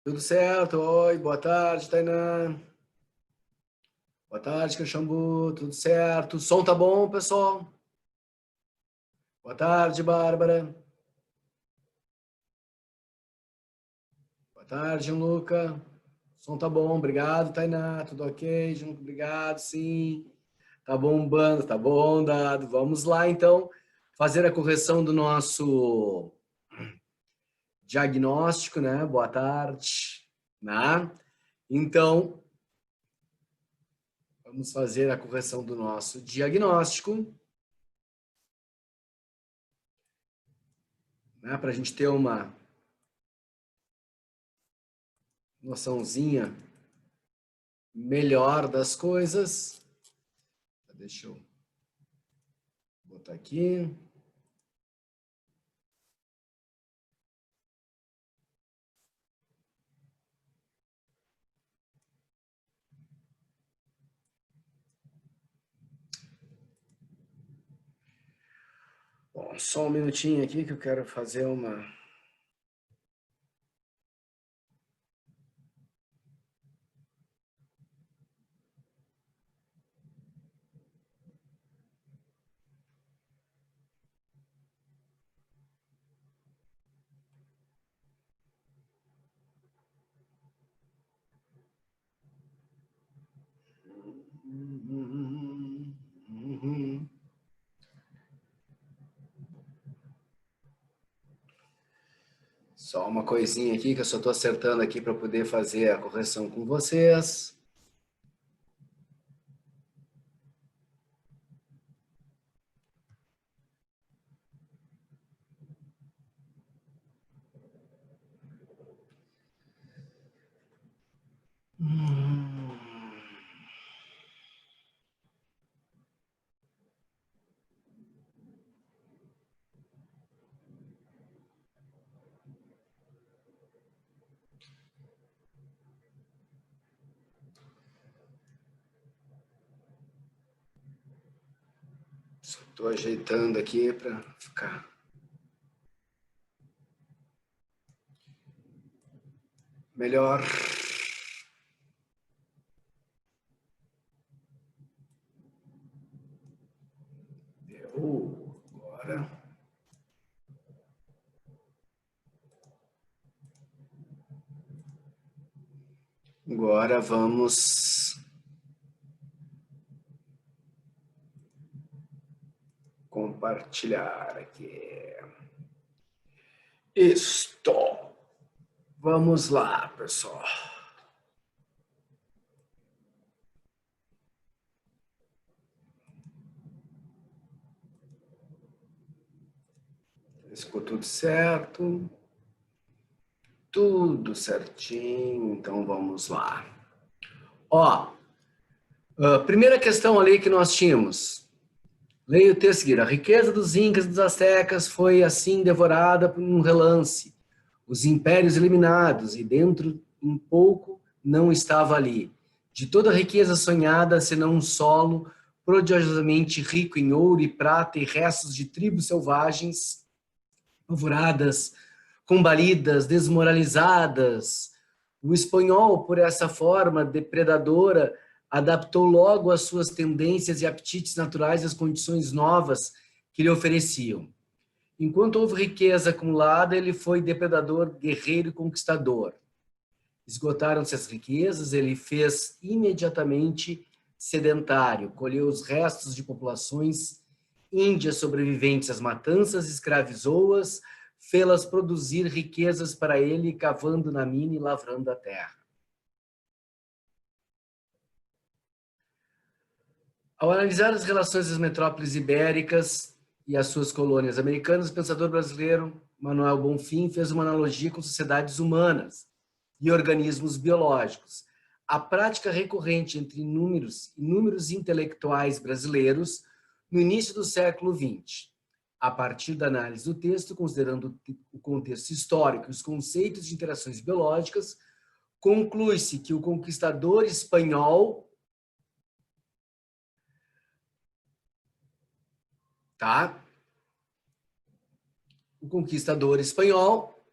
Tudo certo? Oi, boa tarde, Tainan. Boa tarde, Caxambu. Tudo certo? O som tá bom, pessoal? Boa tarde, Bárbara. Boa tarde, Luca. O som tá bom, obrigado, Tainá. Tudo ok, Junco? Obrigado, sim. Tá bombando, tá bom, dado. Vamos lá, então, fazer a correção do nosso diagnóstico, né? Boa tarde, né? Então, vamos fazer a correção do nosso diagnóstico, né? Para a gente ter uma noçãozinha melhor das coisas. Deixa eu botar aqui. Bom, só um minutinho aqui que eu quero fazer uma... Só uma coisinha aqui que eu só estou acertando aqui para poder fazer a correção com vocês. Estou ajeitando aqui para ficar melhor. Agora. Agora vamos compartilhar aqui. Isto. Vamos lá, pessoal. Ficou tudo certo. Tudo certinho. Então vamos lá. Ó, a primeira questão ali que nós tínhamos. Leia o texto seguinte. A riqueza dos incas e dos astecas foi assim devorada por um relance. Os impérios eliminados e dentro um pouco não estava ali. De toda a riqueza sonhada, senão um solo prodigiosamente rico em ouro e prata e restos de tribos selvagens, alvoradas, combalidas, desmoralizadas. O espanhol, por essa forma depredadora, adaptou logo as suas tendências e apetites naturais às condições novas que lhe ofereciam. Enquanto houve riqueza acumulada, ele foi depredador, guerreiro e conquistador. Esgotaram-se as riquezas, ele fez imediatamente sedentário, colheu os restos de populações índias sobreviventes às matanças, escravizou-as, fê-las produzir riquezas para ele, cavando na mina e lavrando a terra. Ao analisar as relações das metrópoles ibéricas e as suas colônias americanas, o pensador brasileiro Manuel Bonfim fez uma analogia com sociedades humanas e organismos biológicos. A prática recorrente entre inúmeros intelectuais brasileiros no início do século XX, a partir da análise do texto, considerando o contexto histórico e os conceitos de interações biológicas, conclui-se que o conquistador espanhol, tá? O conquistador espanhol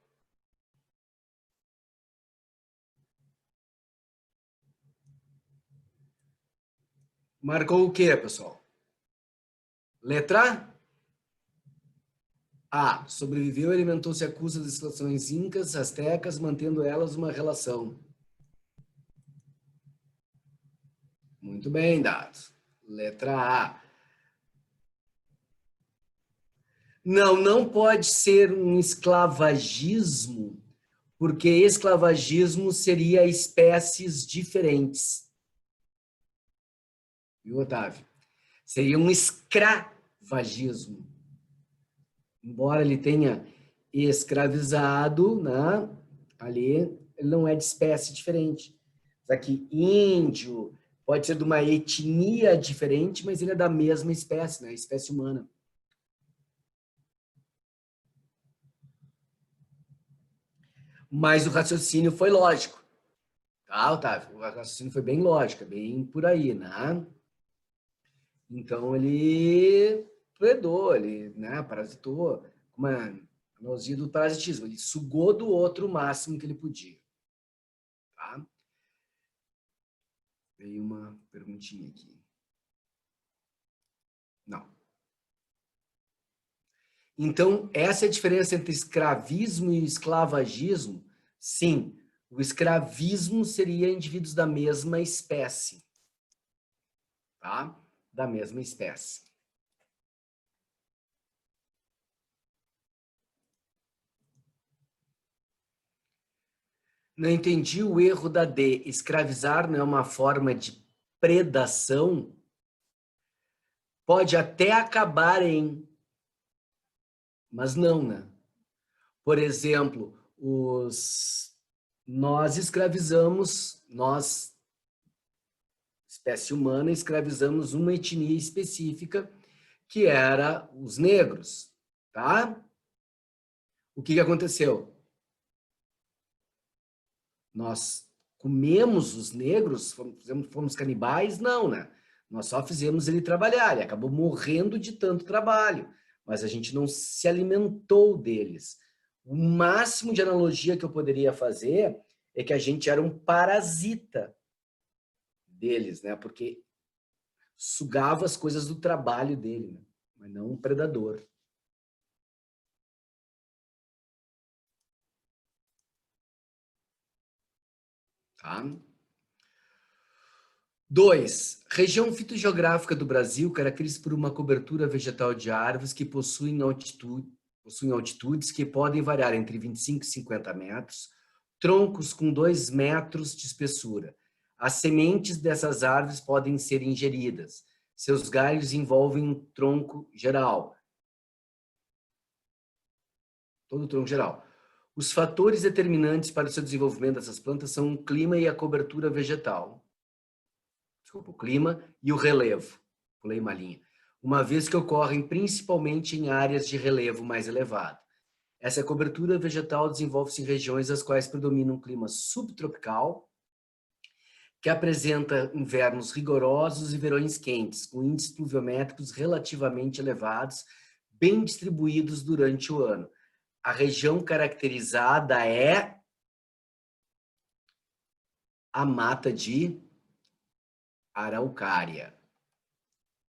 Marcou o quê, pessoal? Letra A. Sobreviveu e alimentou-se à custa das civilizações incas, astecas, mantendo elas uma relação. Muito bem, dados. Letra A. Não, não pode ser um esclavagismo, porque esclavagismo seria espécies diferentes. Viu, Otávio? Seria um escravagismo. Embora ele tenha escravizado, né, ali, ele não é de espécie diferente. Aqui, índio, pode ser de uma etnia diferente, mas ele é da mesma espécie, né, espécie humana. Mas o raciocínio foi lógico. Tá, Otávio? O raciocínio foi bem lógico, bem por aí, né? Então, ele predou, ele, né, parasitou, uma analogia do parasitismo. Ele sugou do outro o máximo que ele podia. Tá? Veio uma perguntinha aqui. Não. Então, essa é a diferença entre escravismo e esclavagismo? Sim. O escravismo seria indivíduos da mesma espécie. Tá? Da mesma espécie. Não entendi o erro da D. Escravizar não é uma forma de predação? Pode até acabar em, mas não, né? Por exemplo, nós escravizamos, nós, espécie humana, escravizamos uma etnia específica, que era os negros, tá? O que aconteceu? Nós comemos os negros, fomos canibais? Não, né? Nós só fizemos ele trabalhar, ele acabou morrendo de tanto trabalho, mas a gente não se alimentou deles. O máximo de analogia que eu poderia fazer é que a gente era um parasita deles, né? Porque sugava as coisas do trabalho dele, né? Mas não um predador. Tá? 2. Região fitogeográfica do Brasil caracteriza por uma cobertura vegetal de árvores que possuem altitudes que podem variar entre 25 e 50 metros, troncos com 2 metros de espessura. As sementes dessas árvores podem ser ingeridas. Seus galhos envolvem um tronco geral. Todo o tronco geral. Os fatores determinantes para o seu desenvolvimento dessas plantas são o clima e a cobertura vegetal. Desculpa, o clima e o relevo. Pulei uma linha. Uma vez que ocorrem principalmente em áreas de relevo mais elevado. Essa cobertura vegetal desenvolve-se em regiões as quais predomina um clima subtropical, que apresenta invernos rigorosos e verões quentes, com índices pluviométricos relativamente elevados, bem distribuídos durante o ano. A região caracterizada é a mata de araucária.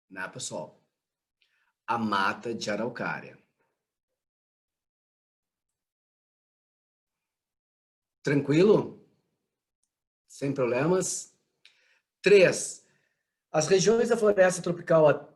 Né, pessoal? A mata de araucária. Tranquilo? Sem problemas? 3. As regiões da floresta tropical...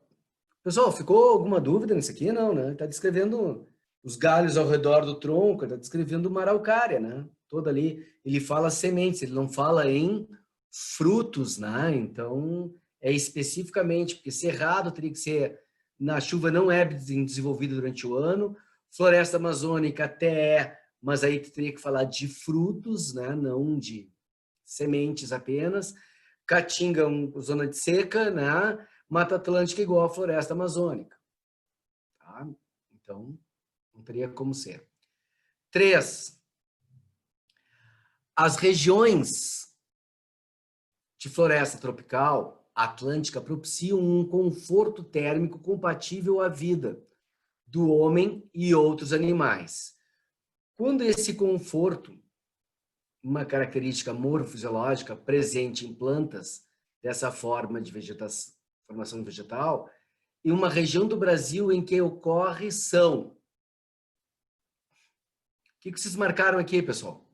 Pessoal, ficou alguma dúvida nisso aqui? Não, né? Está descrevendo os galhos ao redor do tronco, está descrevendo uma araucária, né? Toda ali. Ele fala sementes, ele não fala em frutos, né? Então, é especificamente, porque cerrado teria que ser... Na chuva não é desenvolvido durante o ano. Floresta amazônica até é, mas aí teria que falar de frutos, né? Não de sementes apenas. Caatinga, zona de seca, né? Mata Atlântica igual a floresta amazônica. Tá? Então, não teria como ser. 3. As regiões de floresta tropical atlântica propiciam um conforto térmico compatível à vida do homem e outros animais. Quando esse conforto, uma característica morfofisiológica presente em plantas dessa forma de vegetação, formação vegetal, e uma região do Brasil em que ocorre são... O que vocês marcaram aqui, pessoal?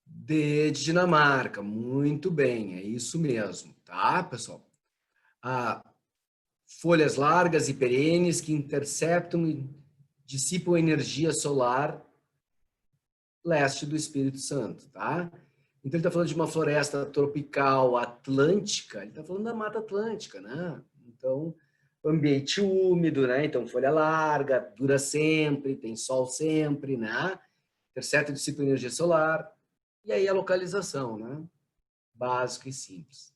De Dinamarca, muito bem, é isso mesmo, tá, pessoal? Folhas largas e perenes que interceptam e dissipam energia solar leste do Espírito Santo, tá? Então ele está falando de uma floresta tropical atlântica, ele está falando da Mata Atlântica, né? Então, ambiente úmido, né? Então, folha larga, dura sempre, tem sol sempre, né? Intercepta e dissipa energia solar. E aí a localização, né? Básico e simples.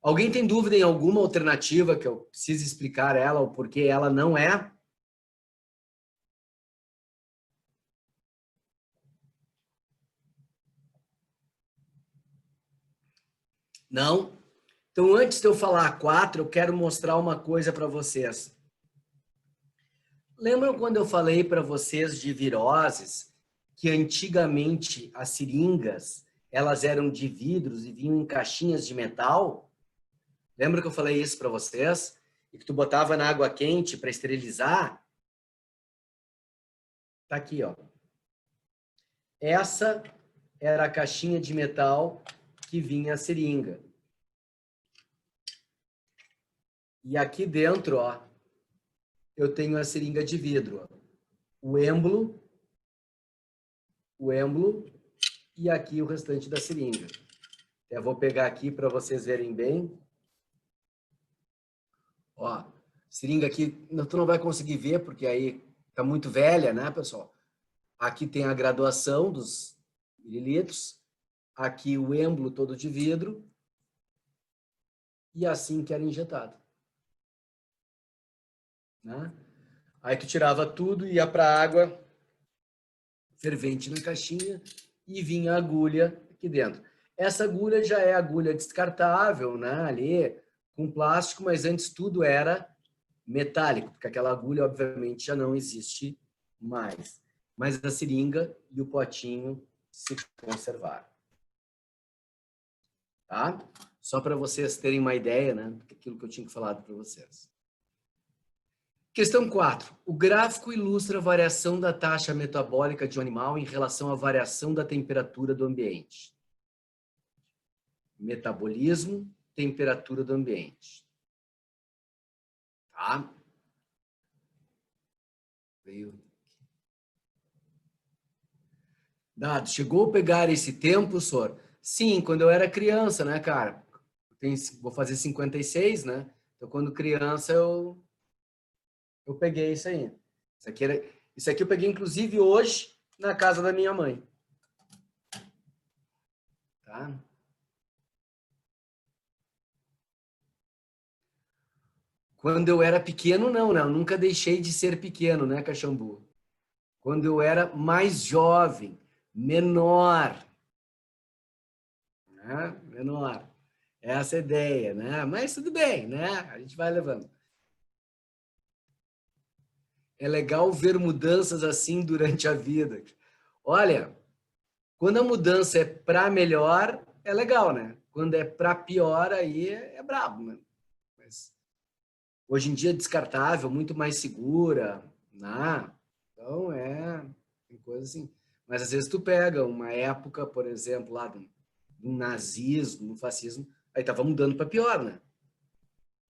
Alguém tem dúvida em alguma alternativa que eu precise explicar ela, o porquê ela não é? Não? Então, antes de eu falar a 4, eu quero mostrar uma coisa para vocês. Lembram quando eu falei para vocês de viroses, que antigamente as seringas, elas eram de vidros e vinham em caixinhas de metal? Lembra que eu falei isso para vocês? E que tu botava na água quente para esterilizar? Tá aqui, ó. Essa era a caixinha de metal que vinha a seringa. E aqui dentro, ó, eu tenho a seringa de vidro. Ó. O êmbolo e aqui o restante da seringa. Eu vou pegar aqui para vocês verem bem. Ó, seringa aqui, tu não vai conseguir ver porque aí tá muito velha, né, pessoal? Aqui tem a graduação dos mililitros. Aqui o êmbolo todo de vidro. E assim que era injetado. Né? Aí tu tirava tudo, ia para a água fervente na caixinha e vinha a agulha aqui dentro. Essa agulha já é agulha descartável, né? Ali, com plástico, mas antes tudo era metálico, porque aquela agulha, obviamente, já não existe mais. Mas a seringa e o potinho se conservaram. Tá? Só para vocês terem uma ideia, né? Daquilo que eu tinha falado para vocês. Questão 4. O gráfico ilustra a variação da taxa metabólica de um animal em relação à variação da temperatura do ambiente. Metabolismo, temperatura do ambiente. Tá? Veio. Dado, chegou a pegar esse tempo, senhor? Sim, quando eu era criança, né, cara? Vou fazer 56, né? Então, quando criança, eu peguei isso aí. Isso aqui eu peguei, inclusive, hoje, na casa da minha mãe. Tá? Quando eu era pequeno, não, né? Eu nunca deixei de ser pequeno, né, Caxambu? Quando eu era mais jovem, menor, né? Menor. Essa é a ideia, né? Mas tudo bem, né? A gente vai levando. É legal ver mudanças assim durante a vida. Olha, quando a mudança é para melhor, é legal, né? Quando é para pior, aí é brabo, né? Mas hoje em dia é descartável, muito mais segura, né? Então, tem coisa assim. Mas às vezes tu pega uma época, por exemplo, lá do nazismo, do fascismo, aí tava mudando para pior, né?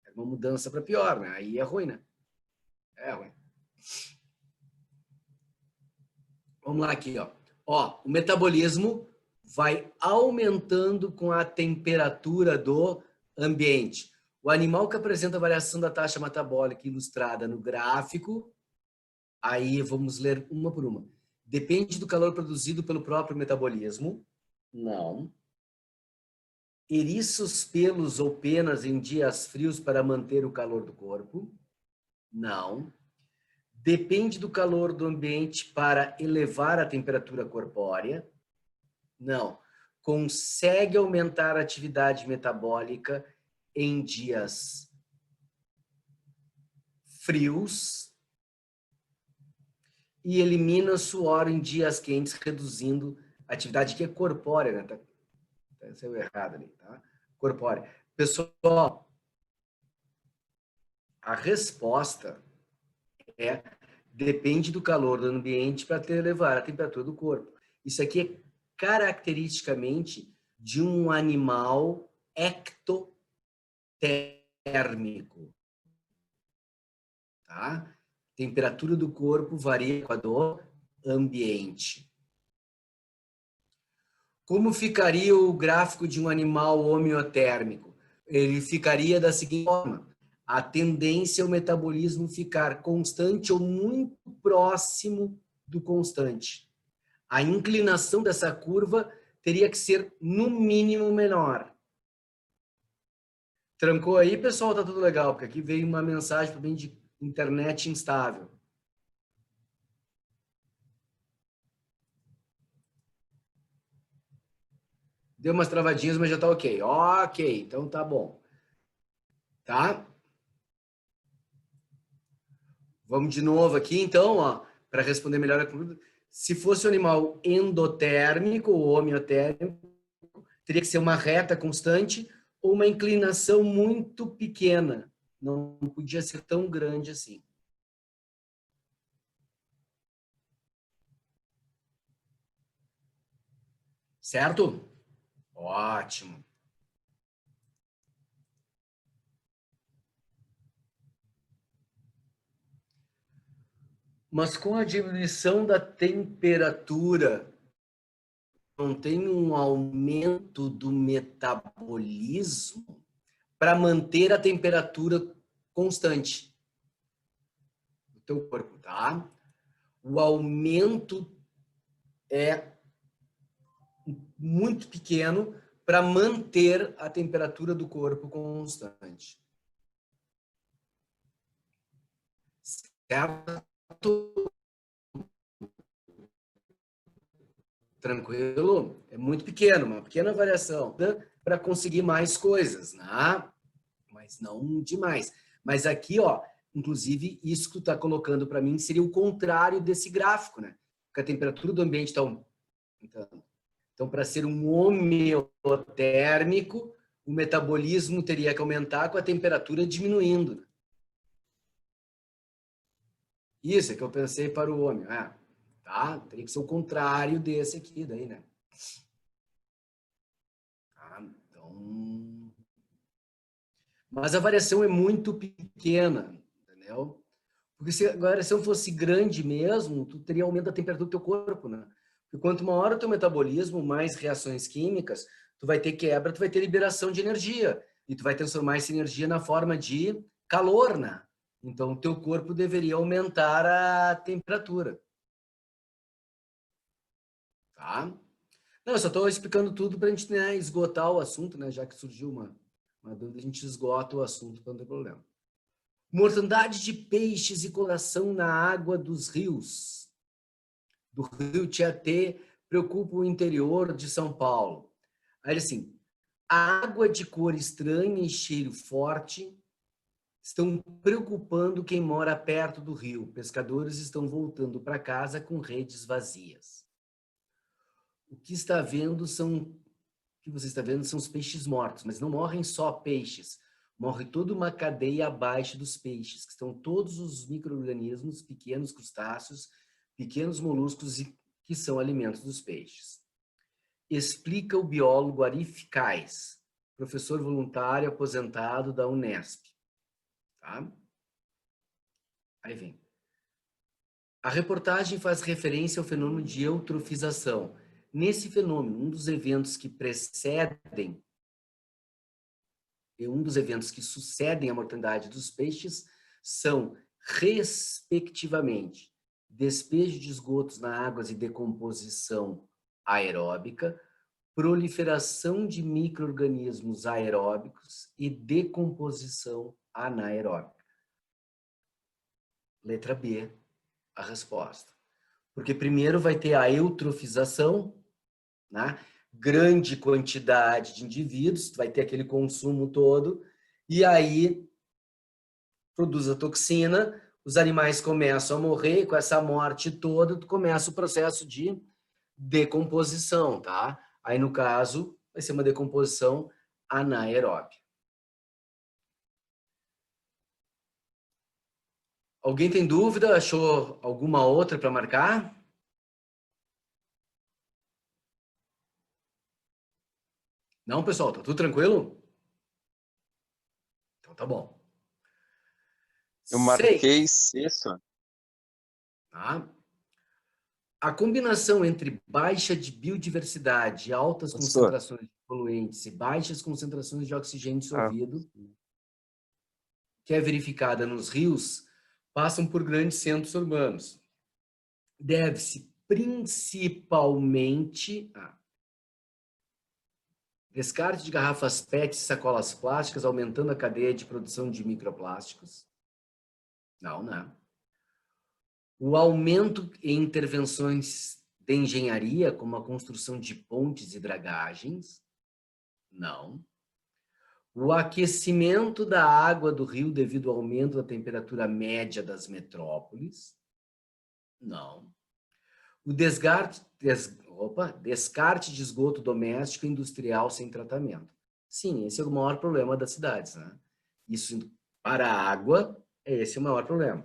Era uma mudança para pior, né? Aí é ruim, né? É ruim. Vamos lá aqui, ó. Ó, o metabolismo vai aumentando com a temperatura do ambiente. O animal que apresenta variação da taxa metabólica ilustrada no gráfico, aí vamos ler uma por uma. Depende do calor produzido pelo próprio metabolismo? Não. Eriça os pelos ou penas em dias frios para manter o calor do corpo? Não. Depende do calor do ambiente para elevar a temperatura corpórea? Não. Consegue aumentar a atividade metabólica em dias frios? e elimina suor em dias quentes, reduzindo a atividade que é corpórea, né? Tá saiu errado ali, tá? Corpórea. Pessoal, a resposta depende do calor do ambiente para elevar a temperatura do corpo. Isso aqui é caracteristicamente de um animal ectotérmico, tá? Temperatura do corpo varia com a do ambiente. Como ficaria o gráfico de um animal homeotérmico? Ele ficaria da seguinte forma: a tendência é o metabolismo ficar constante ou muito próximo do constante. A inclinação dessa curva teria que ser, no mínimo, menor. Trancou aí, pessoal? Tá tudo legal, porque aqui veio uma mensagem para mim de internet instável. Deu umas travadinhas, mas já tá ok. Ok, então tá bom. Tá? Vamos de novo aqui, então, ó, para responder melhor a pergunta. Se fosse um animal endotérmico ou homeotérmico, teria que ser uma reta constante ou uma inclinação muito pequena. Não podia ser tão grande assim. Certo? Ótimo. Mas com a diminuição da temperatura, não tem um aumento do metabolismo para manter a temperatura constante do teu corpo, tá? O aumento é muito pequeno para manter a temperatura do corpo constante. Certo? Tranquilo? É muito pequeno, uma pequena variação para conseguir mais coisas, né? Mas não demais. Mas aqui, ó, inclusive, isso que tu está colocando para mim seria o contrário desse gráfico, né? Porque a temperatura do ambiente está aumentando. Então, para ser um homeotérmico, o metabolismo teria que aumentar com a temperatura diminuindo. Né? Isso é que eu pensei para o homem. Ah, tá? Teria que ser o contrário desse aqui, daí, né? Tá? Então... Mas a variação é muito pequena, entendeu? Porque se a variação fosse grande mesmo, tu teria aumento da temperatura do teu corpo, né? Porque quanto maior o teu metabolismo, mais reações químicas, tu vai ter quebra, tu vai ter liberação de energia. E tu vai transformar essa energia na forma de calor, né? Então, o teu corpo deveria aumentar a temperatura, tá? Não, eu só estou explicando tudo para a gente, né, esgotar o assunto, né? Já que surgiu uma dúvida, a gente esgota o assunto para não ter problema. Mortandade de peixes e coloração na água dos rios. Do rio Tietê preocupa o interior de São Paulo. Aí assim, água de cor estranha e cheiro forte estão preocupando quem mora perto do rio. Pescadores estão voltando para casa com redes vazias. O que está vendo são, o que você está vendo são os peixes mortos, mas não morrem só peixes. Morre toda uma cadeia abaixo dos peixes, que estão todos os micro-organismos, pequenos crustáceos, pequenos moluscos que são alimentos dos peixes. Explica o biólogo Arif Kais, professor voluntário aposentado da Unesp. Tá? Aí vem. A reportagem faz referência ao fenômeno de eutrofização. Nesse fenômeno, um dos eventos que precedem e um dos eventos que sucedem a mortandade dos peixes são, respectivamente, despejo de esgotos nas águas e decomposição aeróbica, proliferação de micro-organismos aeróbicos e decomposição anaeróbica. Letra B, a resposta. Porque primeiro vai ter a eutrofização, né? Grande quantidade de indivíduos, vai ter aquele consumo todo, e aí produz a toxina, os animais começam a morrer, com essa morte toda, começa o processo de decomposição, tá? Aí, no caso, vai ser uma decomposição anaeróbia. Alguém tem dúvida? Achou alguma outra para marcar? Não, pessoal? Tá tudo tranquilo? Então tá bom. Eu marquei 6. sexto. Tá? A combinação entre baixa de biodiversidade, altas Professor. concentrações de poluentes e baixas concentrações de oxigênio Ah, dissolvido, que é verificada nos rios, passam por grandes centros urbanos. Deve-se principalmente a descarte de garrafas PET e sacolas plásticas, aumentando a cadeia de produção de microplásticos. Não, né? O aumento em intervenções de engenharia, como a construção de pontes e dragagens. Não. O aquecimento da água do rio devido ao aumento da temperatura média das metrópoles. Não. O descarte de esgoto doméstico e industrial sem tratamento. Sim, esse é o maior problema das cidades, né? Isso para a água, esse é o maior problema.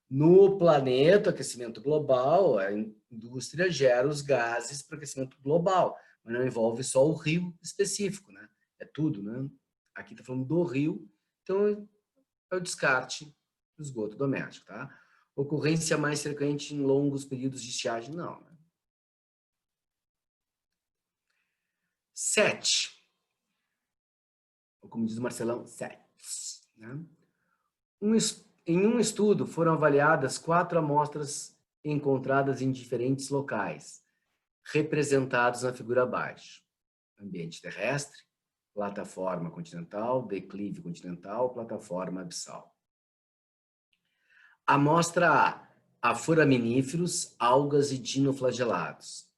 No planeta, aquecimento global, a indústria gera os gases para aquecimento global, mas não envolve só o rio específico, né? É tudo, né? Aqui está falando do rio, então é o descarte do esgoto doméstico, tá? Ocorrência mais frequente em longos períodos de estiagem, não, né? 7. Ou como diz o Marcelão, 7. Né? Em um estudo foram avaliadas 4 amostras encontradas em diferentes locais, representados na figura abaixo. Ambiente terrestre, plataforma continental, declive continental, plataforma abissal. Amostra A, aforaminíferos, algas e dinoflagelados.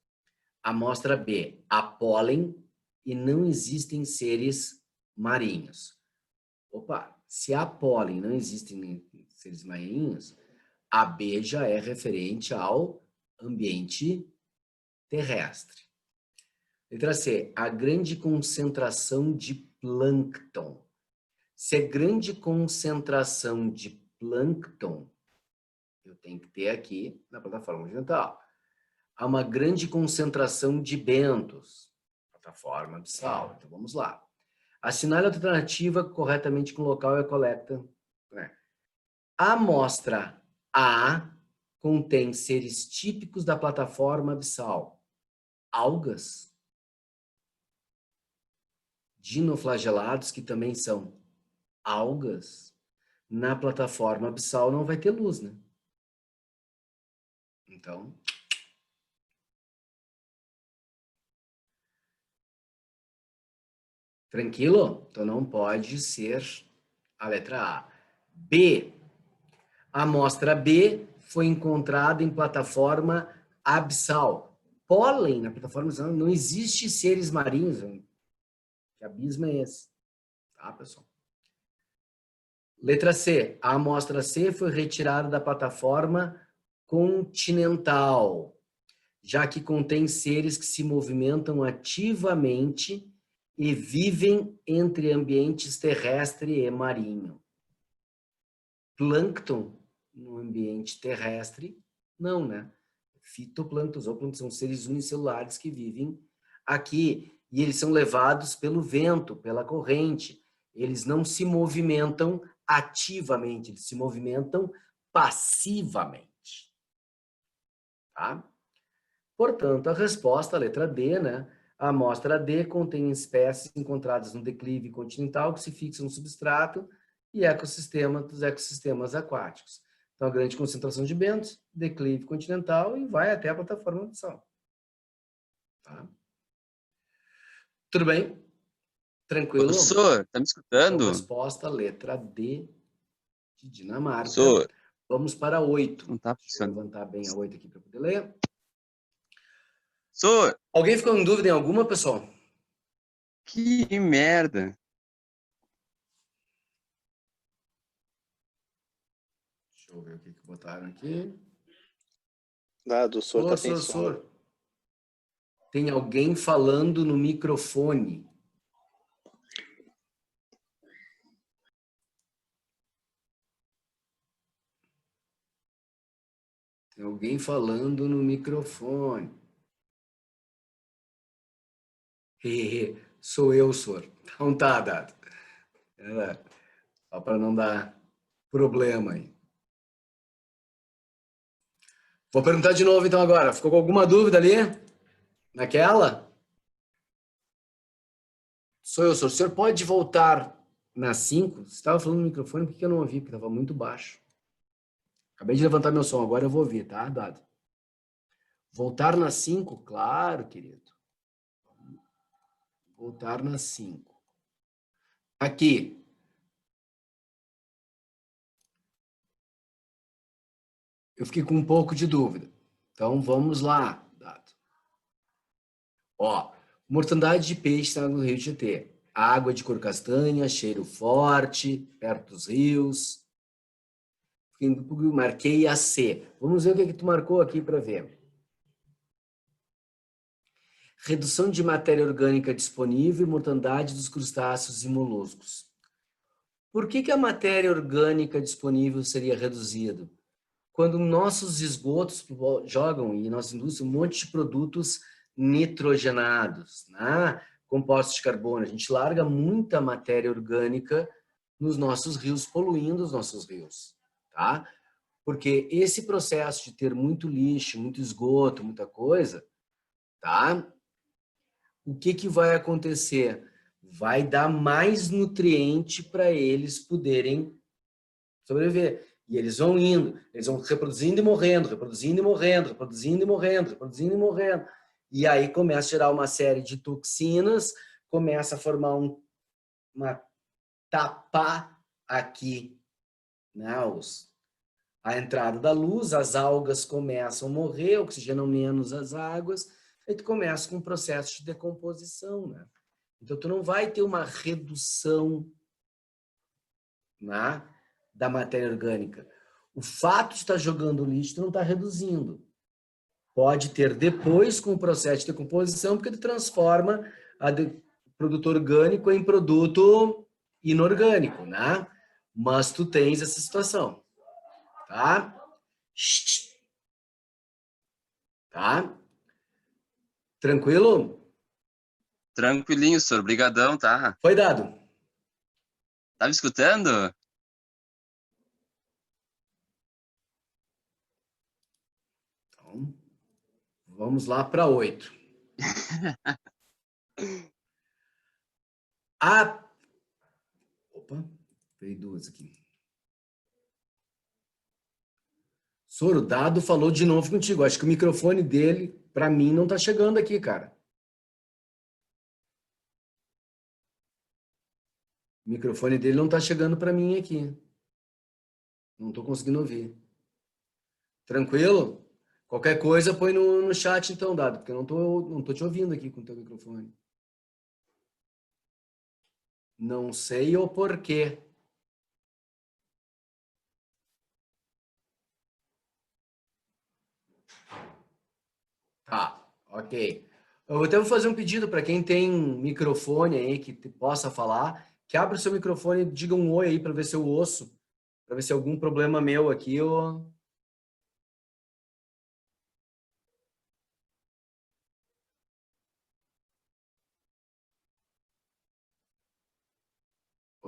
Amostra B, a pólen e não existem seres marinhos. Opa, se há pólen não existem seres marinhos, a B já é referente ao ambiente terrestre. Letra C, a grande concentração de plâncton. Se é grande concentração de plâncton, eu tenho que ter aqui na plataforma continental. Há uma grande concentração de bentos, plataforma abissal. Então vamos lá. Assinale a alternativa corretamente com o local e a coleta. A amostra A contém seres típicos da plataforma abissal. Algas, dinoflagelados, que também são algas. Na plataforma abissal não vai ter luz, né? Então, tranquilo? Então não pode ser a letra A. B. A amostra B foi encontrada em plataforma abissal. Pólen na plataforma abissal, não existe seres marinhos. Que abismo é esse? Tá, pessoal? Letra C. A amostra C foi retirada da plataforma continental, já que contém seres que se movimentam ativamente e vivem entre ambientes terrestre e marinho. Plâncton no ambiente terrestre, não, né? Fitoplâncton, ou são seres unicelulares que vivem aqui e eles são levados pelo vento, pela corrente. Eles não se movimentam ativamente, eles se movimentam passivamente. Tá? Portanto, a resposta, a letra D, né? A amostra D contém espécies encontradas no declive continental que se fixam no substrato e ecossistema dos ecossistemas aquáticos. Então, a grande concentração de bentos, declive continental e vai até a plataforma abissal. Tá? Tudo bem? Tranquilo? Professor, tá me Então, escutando? resposta, letra D de Dinamarca. Professor, Vamos para 8. não tá Deixa eu funcionando. levantar bem a 8 aqui para poder ler. Professor, Alguém ficou em dúvida em alguma, pessoal? que merda. eu ver o que botaram aqui. Dado, o senhor tá sem som. Tem alguém falando no microfone. Tem alguém falando no microfone. Sou eu, senhor. Então tá, Dado. Só para não dar problema aí. Vou perguntar de novo então agora. Ficou com alguma dúvida ali? Naquela? Sou eu, senhor. O senhor pode voltar na 5? Você estava falando no microfone, por que eu não ouvi? Porque estava muito baixo. Acabei de levantar meu som, agora eu vou ouvir, tá, Dado? Voltar na 5? Claro, querido. Voltar na 5. Aqui. Eu fiquei com um pouco de dúvida. Então, vamos lá, Dado. Ó, mortandade de peixe no Rio Tietê. Água de cor castanha, cheiro forte, perto dos rios. Marquei a C. Vamos ver o que tu marcou aqui para ver. Redução de matéria orgânica disponível e mortandade dos crustáceos e moluscos. Por que a matéria orgânica disponível seria reduzida? Quando nossos esgotos jogam, e nossa indústria, um monte de produtos nitrogenados, né? Compostos de carbono, a gente larga muita matéria orgânica nos nossos rios, poluindo os nossos rios, tá? Porque esse processo de ter muito lixo, muito esgoto, muita coisa, tá? O que vai acontecer? Vai dar mais nutriente para eles poderem sobreviver. E eles vão indo, eles vão reproduzindo e morrendo, reproduzindo e morrendo, reproduzindo e morrendo, reproduzindo e morrendo. E aí começa a gerar uma série de toxinas, começa a formar uma tapa aqui, né? A entrada da luz, as algas começam a morrer, oxigenam menos as águas, aí tu começa com um processo de decomposição, né? Então tu não vai ter uma redução, né, da matéria orgânica. O fato de estar jogando lixo não está reduzindo. Pode ter depois com o processo de decomposição, porque ele transforma o produto orgânico em produto inorgânico, né? Mas tu tens essa situação, tá? Tá? Tranquilo? Tranquilinho, senhor. Obrigadão, tá? Foi dado. Tava escutando? Então, vamos lá para 8. Opa, veio duas aqui. Soro, o Dado falou de novo contigo. Acho que o microfone dele, para mim, não tá chegando aqui, cara. O microfone dele não tá chegando para mim aqui. Não tô conseguindo ouvir. Tranquilo? Qualquer coisa, põe no chat então, Dado, porque eu não tô te ouvindo aqui com o teu microfone. Não sei o porquê. Tá, ok. Eu até vou fazer um pedido para quem tem microfone aí que possa falar, que abra o seu microfone e diga um oi aí para ver se eu ouço, para ver se é algum problema meu aqui ou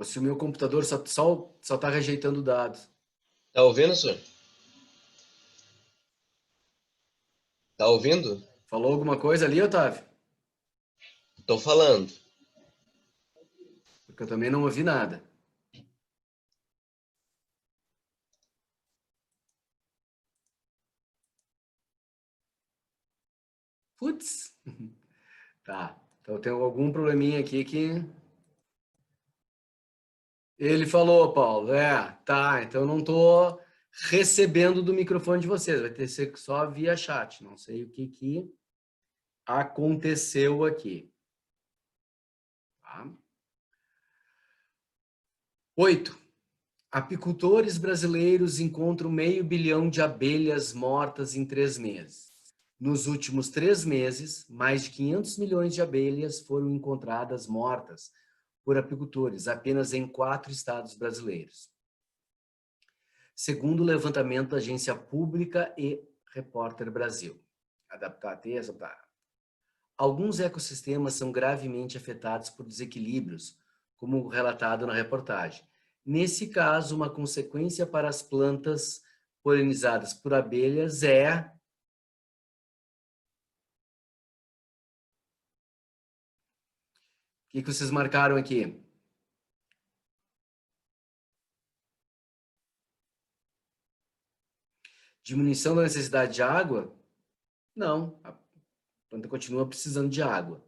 se o meu computador só tá rejeitando dados. Tá ouvindo, senhor? Tá ouvindo? Falou alguma coisa ali, Otávio? Tô falando. Porque eu também não ouvi nada. Putz. Tá. Então tem algum probleminha aqui que ele falou, Paulo. Tá. Então eu não tô recebendo do microfone de vocês. Vai ter que ser só via chat. Não sei o que aconteceu aqui. Tá? 8. Apicultores brasileiros encontram 500 milhão de abelhas mortas em 3 meses. Nos últimos 3 meses, mais de 500 milhões de abelhas foram encontradas mortas por apicultores, apenas em 4 estados brasileiros. Segundo o levantamento da Agência Pública e Repórter Brasil. Alguns ecossistemas são gravemente afetados por desequilíbrios, como relatado na reportagem. Nesse caso, uma consequência para as plantas polinizadas por abelhas é o que vocês marcaram aqui? Diminuição da necessidade de água? Não, a planta continua precisando de água.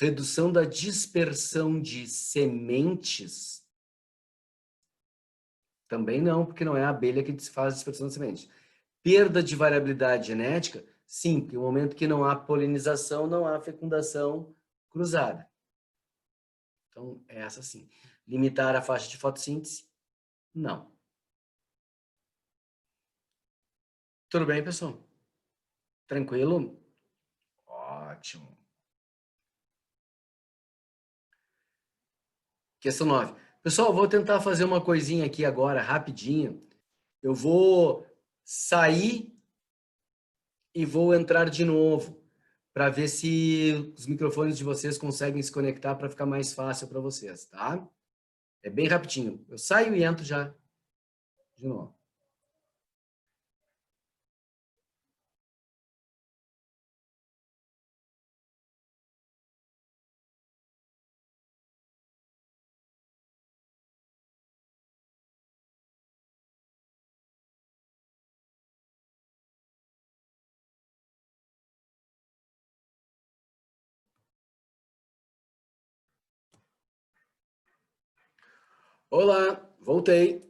Redução da dispersão de sementes? Também não, porque não é a abelha que faz a dispersão de sementes. Perda de variabilidade genética? Sim, porque no momento que não há polinização, não há fecundação cruzada. Então, é essa sim. Limitar a faixa de fotossíntese? Não. Tudo bem, pessoal? Tranquilo? Ótimo. Questão 9. Pessoal, vou tentar fazer uma coisinha aqui agora, rapidinho. Eu vou sair e vou entrar de novo, para ver se os microfones de vocês conseguem se conectar para ficar mais fácil para vocês, tá? É bem rapidinho. Eu saio e entro já de novo. Olá, voltei.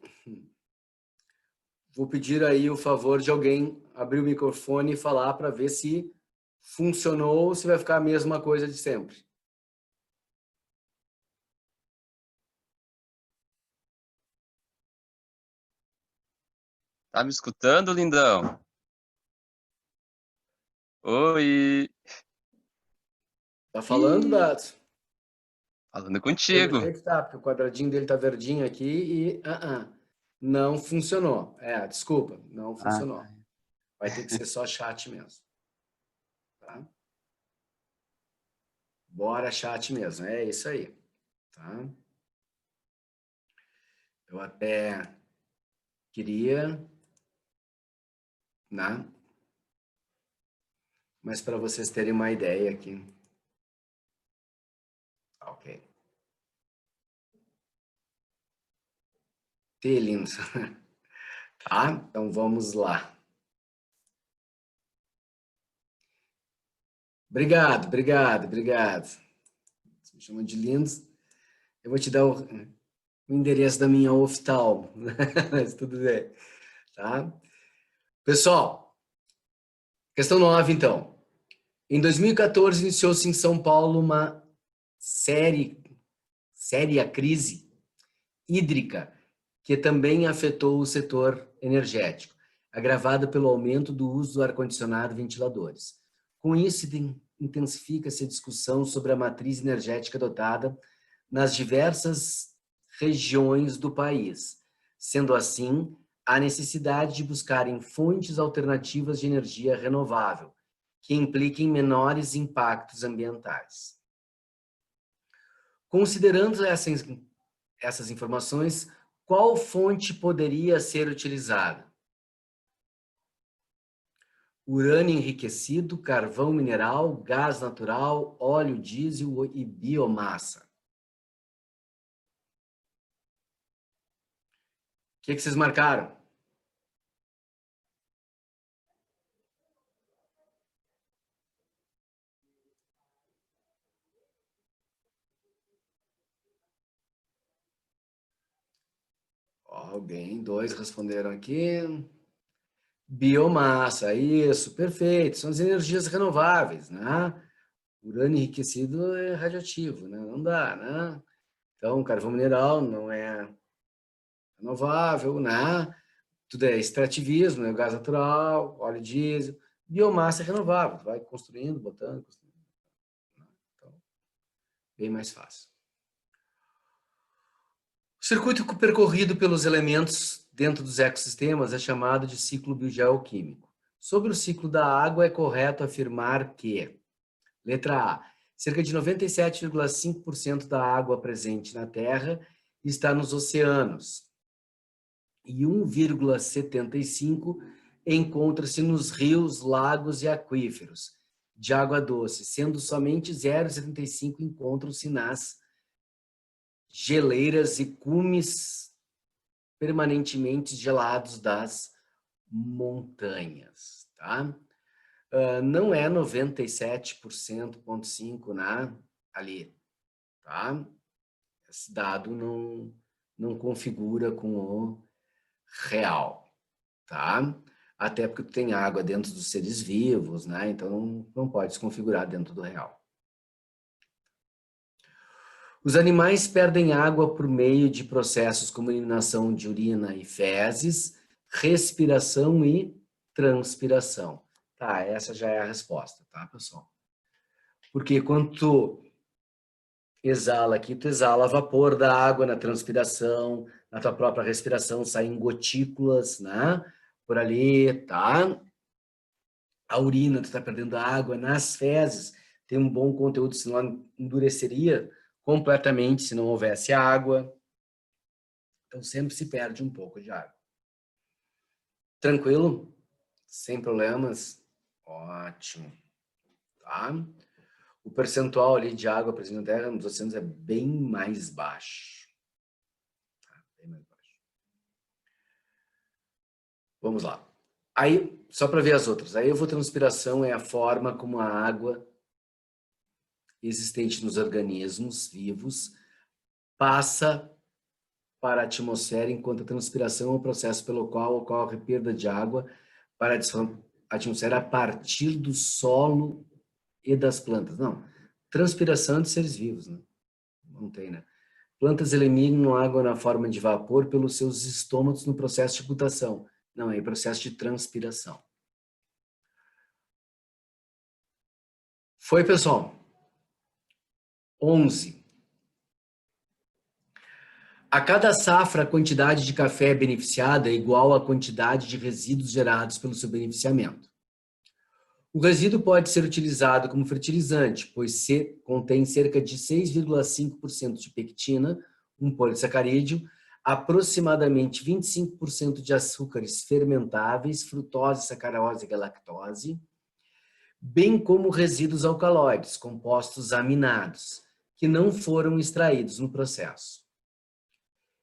Vou pedir aí o favor de alguém abrir o microfone e falar para ver se funcionou ou se vai ficar a mesma coisa de sempre. Tá me escutando, lindão? Oi! Tá falando, Dados? Falando Pelo contigo. jeito tá, porque o quadradinho dele tá verdinho aqui e não funcionou. Desculpa, não funcionou. Vai ter que ser só chat mesmo. Tá? Bora chat mesmo, é isso aí. Tá? Eu até queria, né? Mas para vocês terem uma ideia aqui. Ok. Lindo. Tá? Então vamos lá. Obrigado, obrigado, obrigado. Você me chama de lindos. Eu vou te dar o endereço da minha oftalmo, mas tudo bem. Tá? Pessoal, questão 9, então. Em 2014, iniciou-se em São Paulo uma séria crise hídrica que também afetou o setor energético, agravada pelo aumento do uso do ar-condicionado e ventiladores. Com isso, intensifica-se a discussão sobre a matriz energética adotada nas diversas regiões do país. Sendo assim, há necessidade de buscarem fontes alternativas de energia renovável, que impliquem menores impactos ambientais. Considerando essas informações, qual fonte poderia ser utilizada? Urânio enriquecido, carvão mineral, gás natural, óleo diesel e biomassa. O que vocês marcaram? Alguém, 2 responderam aqui. Biomassa, isso, perfeito. São as energias renováveis, né? Urânio enriquecido é radioativo, né? Não dá, né? Então, carvão mineral não é renovável, né? Tudo é extrativismo, né? Gás natural, óleo diesel, biomassa renovável. Vai construindo, botando, construindo. Então, bem mais fácil. O circuito percorrido pelos elementos dentro dos ecossistemas é chamado de ciclo biogeoquímico. Sobre o ciclo da água, é correto afirmar que, letra A, cerca de 97,5% da água presente na Terra está nos oceanos e 1,75% encontra-se nos rios, lagos e aquíferos de água doce, sendo somente 0,75% encontram-se nas geleiras e cumes permanentemente gelados das montanhas, tá? Não é 97,5%, né? Ali, tá? Esse dado não configura com o real, tá? Até porque tem água dentro dos seres vivos, né? Então não pode se configurar dentro do real. Os animais perdem água por meio de processos como eliminação de urina e fezes, respiração e transpiração. Tá, essa já é a resposta, tá, pessoal? Porque quando tu exala aqui, tu exala vapor da água na transpiração, na tua própria respiração saem gotículas, né? Por ali, tá? A urina, tu tá perdendo água. Nas fezes, tem um bom conteúdo, senão endureceria completamente se não houvesse água. Então, sempre se perde um pouco de água. Tranquilo? Sem problemas? Ótimo. Tá? O percentual ali de água presente na Terra nos oceanos é bem mais baixo. Tá? Bem mais baixo. Vamos lá. Aí, só para ver as outras. A evotranspiração é a forma como a água existente nos organismos vivos passa para a atmosfera, enquanto a transpiração é o processo pelo qual ocorre perda de água para a atmosfera a partir do solo e das plantas. Não, transpiração de seres vivos, né? Não tem, né? Plantas eliminam água na forma de vapor pelos seus estômatos no processo de putação. Não, é o processo de transpiração. Foi, pessoal? 11. A cada safra, a quantidade de café beneficiada é igual à quantidade de resíduos gerados pelo seu beneficiamento. O resíduo pode ser utilizado como fertilizante, pois contém cerca de 6,5% de pectina, um polissacarídeo, aproximadamente 25% de açúcares fermentáveis, frutose, sacarose e galactose, bem como resíduos alcaloides, compostos aminados, que não foram extraídos no processo.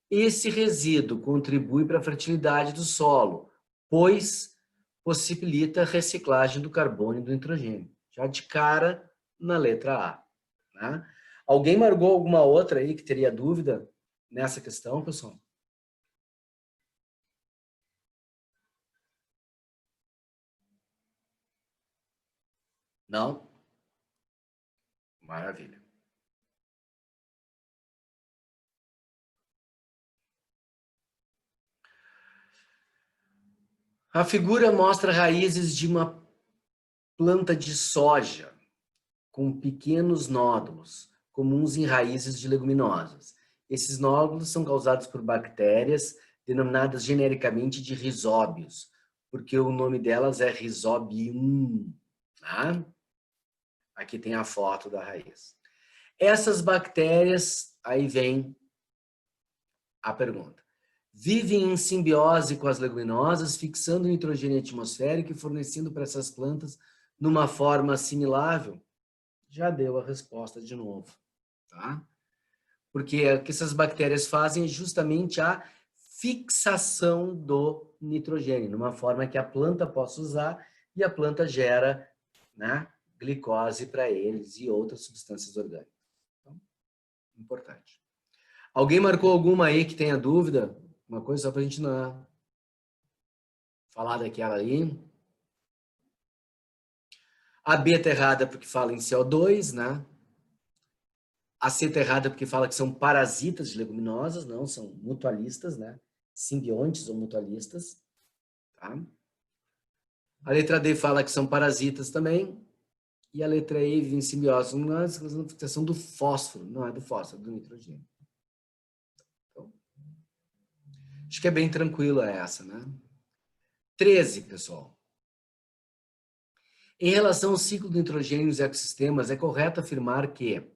Esse resíduo contribui para a fertilidade do solo, pois possibilita a reciclagem do carbono e do nitrogênio. Já de cara na letra A. Né? Alguém marcou alguma outra aí que teria dúvida nessa questão, pessoal? Não? Maravilha. A figura mostra raízes de uma planta de soja com pequenos nódulos, comuns em raízes de leguminosas. Esses nódulos são causados por bactérias denominadas genericamente de rizóbios, porque o nome delas é Rhizobium. Tá? Aqui tem a foto da raiz. Essas bactérias, aí vem a pergunta. Vivem em simbiose com as leguminosas, fixando o nitrogênio atmosférico e fornecendo para essas plantas numa forma assimilável? Já deu a resposta de novo, tá? Porque o que essas bactérias fazem é justamente a fixação do nitrogênio, numa forma que a planta possa usar e a planta gera, né, glicose para eles e outras substâncias orgânicas. Então, importante. Alguém marcou alguma aí que tenha dúvida? Uma coisa só para a gente não falar daquela ali. A B está errada porque fala em CO2, né? A C está errada porque fala que são parasitas de leguminosas, não, são mutualistas, né? simbiontes ou mutualistas. Tá? A letra D fala que são parasitas também. E a letra E vive em simbiose. Não é a fixação do fósforo, não é do fósforo, é do nitrogênio. Então, acho que é bem tranquilo essa, né? 13, pessoal. Em relação ao ciclo do nitrogênio nos ecossistemas, é correto afirmar que,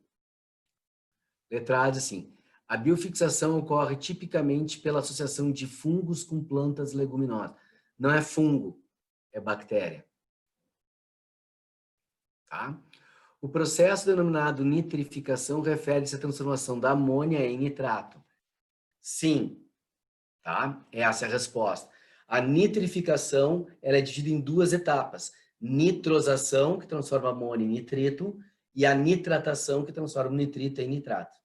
letra A diz assim, a biofixação ocorre tipicamente pela associação de fungos com plantas leguminosas. Não é fungo, é bactéria. Tá? O processo denominado nitrificação refere-se à transformação da amônia em nitrato. Sim, tá? Essa é a resposta. A nitrificação ela é dividida em duas etapas. Nitrosação, que transforma amônia em nitrito, e a nitratação, que transforma o nitrito em nitrato.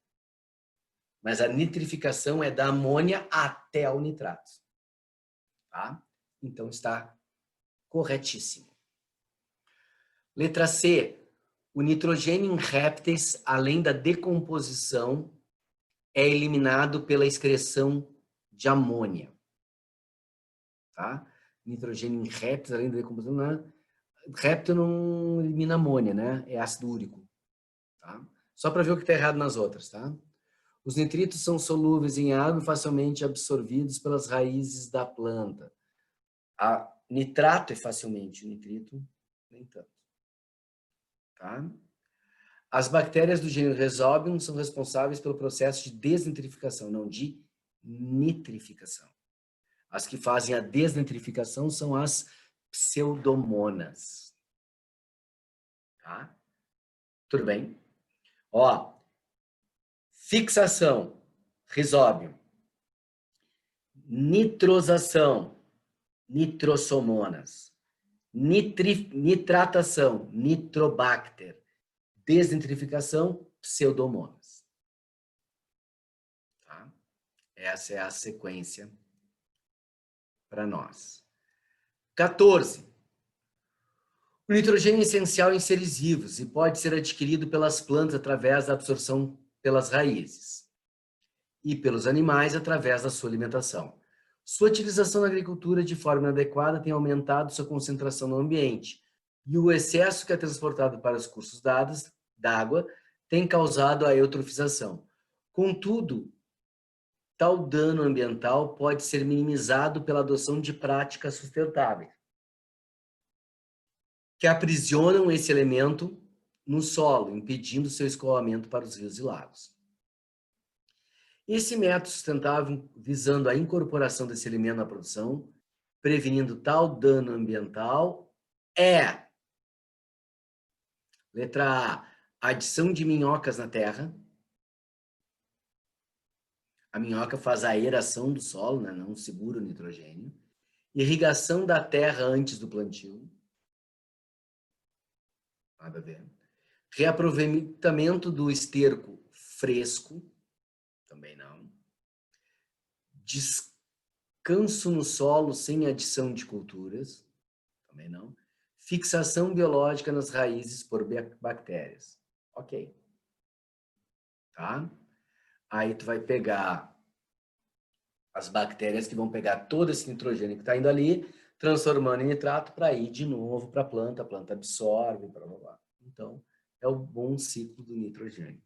Mas a nitrificação é da amônia até o nitrato. Tá? Então está corretíssimo. Letra C. O nitrogênio em répteis, além da decomposição, é eliminado pela excreção de amônia. Tá? Nitrogênio em répteis, além da decomposição, réptil não elimina amônia, né? É ácido úrico. Tá? Só para ver o que está errado nas outras, tá? Os nitritos são solúveis em água e facilmente absorvidos pelas raízes da planta. A nitrato é facilmente, o nitrito nem tanto. Tá? As bactérias do gênero Rhizobium são responsáveis pelo processo de desnitrificação, não de nitrificação. As que fazem a desnitrificação são as pseudomonas. Tá? Tudo bem? Ó, fixação, Rhizobium. Nitrosação, nitrosomonas. Nitratação, nitrobacter. Desnitrificação, pseudomonas. Tá? Essa é a sequência para nós. 14. O nitrogênio é essencial em seres vivos e pode ser adquirido pelas plantas através da absorção pelas raízes e pelos animais através da sua alimentação. Sua utilização na agricultura de forma inadequada tem aumentado sua concentração no ambiente e o excesso que é transportado para os cursos d'água tem causado a eutrofização. Contudo, tal dano ambiental pode ser minimizado pela adoção de práticas sustentáveis, que aprisionam esse elemento no solo, impedindo seu escoamento para os rios e lagos. Esse método sustentável, visando a incorporação desse elemento na produção, prevenindo tal dano ambiental, é: letra A, adição de minhocas na terra. A minhoca faz a aeração do solo, né? Não segura o nitrogênio. Irrigação da terra antes do plantio. Nada a ver. Reaproveitamento do esterco fresco. Também não. Descanso no solo sem adição de culturas. Também não. Fixação biológica nas raízes por bactérias. Ok. Tá? Aí tu vai pegar as bactérias que vão pegar todo esse nitrogênio que está indo ali, transformando em nitrato para ir de novo para a planta absorve, blá, blá, blá. Então, é o bom ciclo do nitrogênio.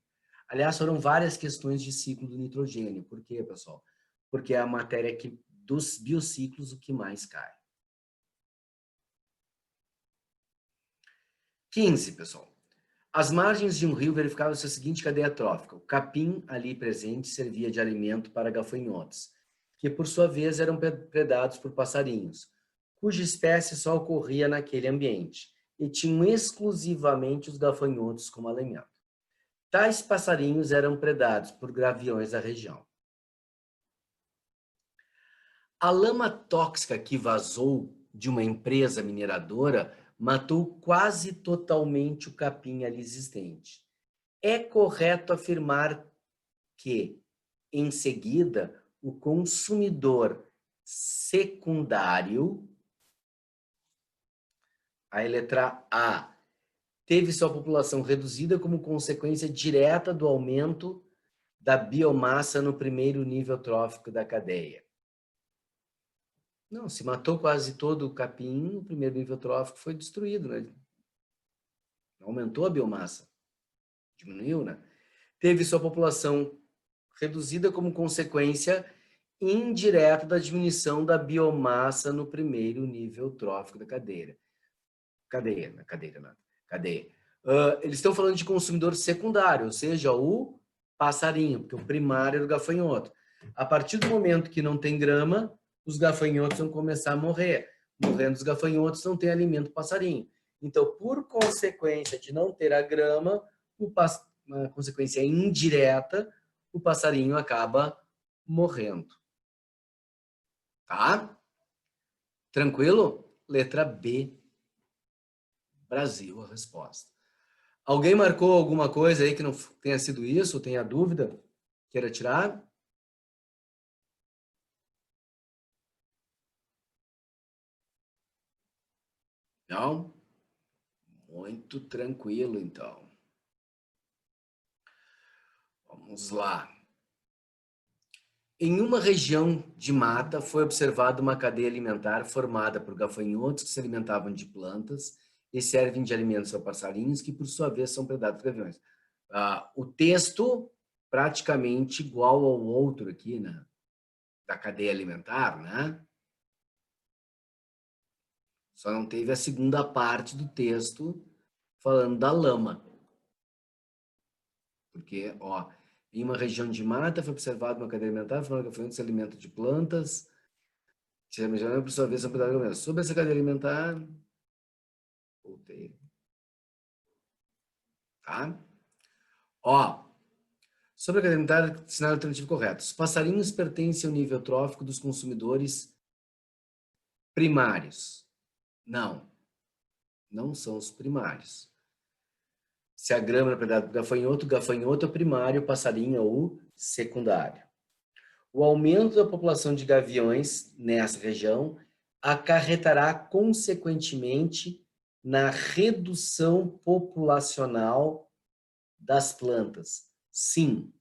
Aliás, foram várias questões de ciclo do nitrogênio. Por quê, pessoal? Porque é a matéria que, dos biociclos, o que mais cai. 15, pessoal. Às margens de um rio verificava-se a seguinte cadeia trófica. O capim ali presente servia de alimento para gafanhotos, que por sua vez eram predados por passarinhos, cuja espécie só ocorria naquele ambiente, e tinham exclusivamente os gafanhotos como alimento. Tais passarinhos eram predados por gaviões da região. A lama tóxica que vazou de uma empresa mineradora matou quase totalmente o capim ali existente. É correto afirmar que, em seguida, o consumidor secundário, a letra A, teve sua população reduzida como consequência direta do aumento da biomassa no primeiro nível trófico da cadeia. Não, se matou quase todo o capim, o primeiro nível trófico foi destruído, né? Aumentou a biomassa, diminuiu, né? Teve sua população reduzida como consequência indireta da diminuição da biomassa no primeiro nível trófico da cadeia. Eles estão falando de consumidor secundário, ou seja, o passarinho, porque o primário era o gafanhoto. A partir do momento que não tem grama, os gafanhotos vão começar a morrer. Morrendo os gafanhotos, não tem alimento passarinho. Então, por consequência de não ter a grama, uma consequência indireta, o passarinho acaba morrendo. Tá? Tranquilo? Letra B. Brasil, a resposta. Alguém marcou alguma coisa aí que não tenha sido isso? Tenha dúvida? Queira tirar? Não? Muito tranquilo, então. Vamos lá. Em uma região de mata foi observada uma cadeia alimentar formada por gafanhotos que se alimentavam de plantas e servem de alimentos a passarinhos que, por sua vez, são predados por gaviões. O texto praticamente igual ao outro aqui, né? Da cadeia alimentar, né? Só não teve a segunda parte do texto falando da lama. Porque, ó, em uma região de mata foi observada uma cadeia alimentar formada por gafanhotos que se alimentam de plantas, por sua vez, são predados por gaviões. Sobre essa cadeia alimentar, voltei. Tá? Ó, sobre a cadeia alimentar, sinal alternativo correto. Os passarinhos pertencem ao nível trófico dos consumidores primários. Não, não são os primários. Se a grama é predada por gafanhoto, o gafanhoto é o primário, o passarinho é o secundário. O aumento da população de gaviões nessa região acarretará, consequentemente, na redução populacional das plantas. Sim.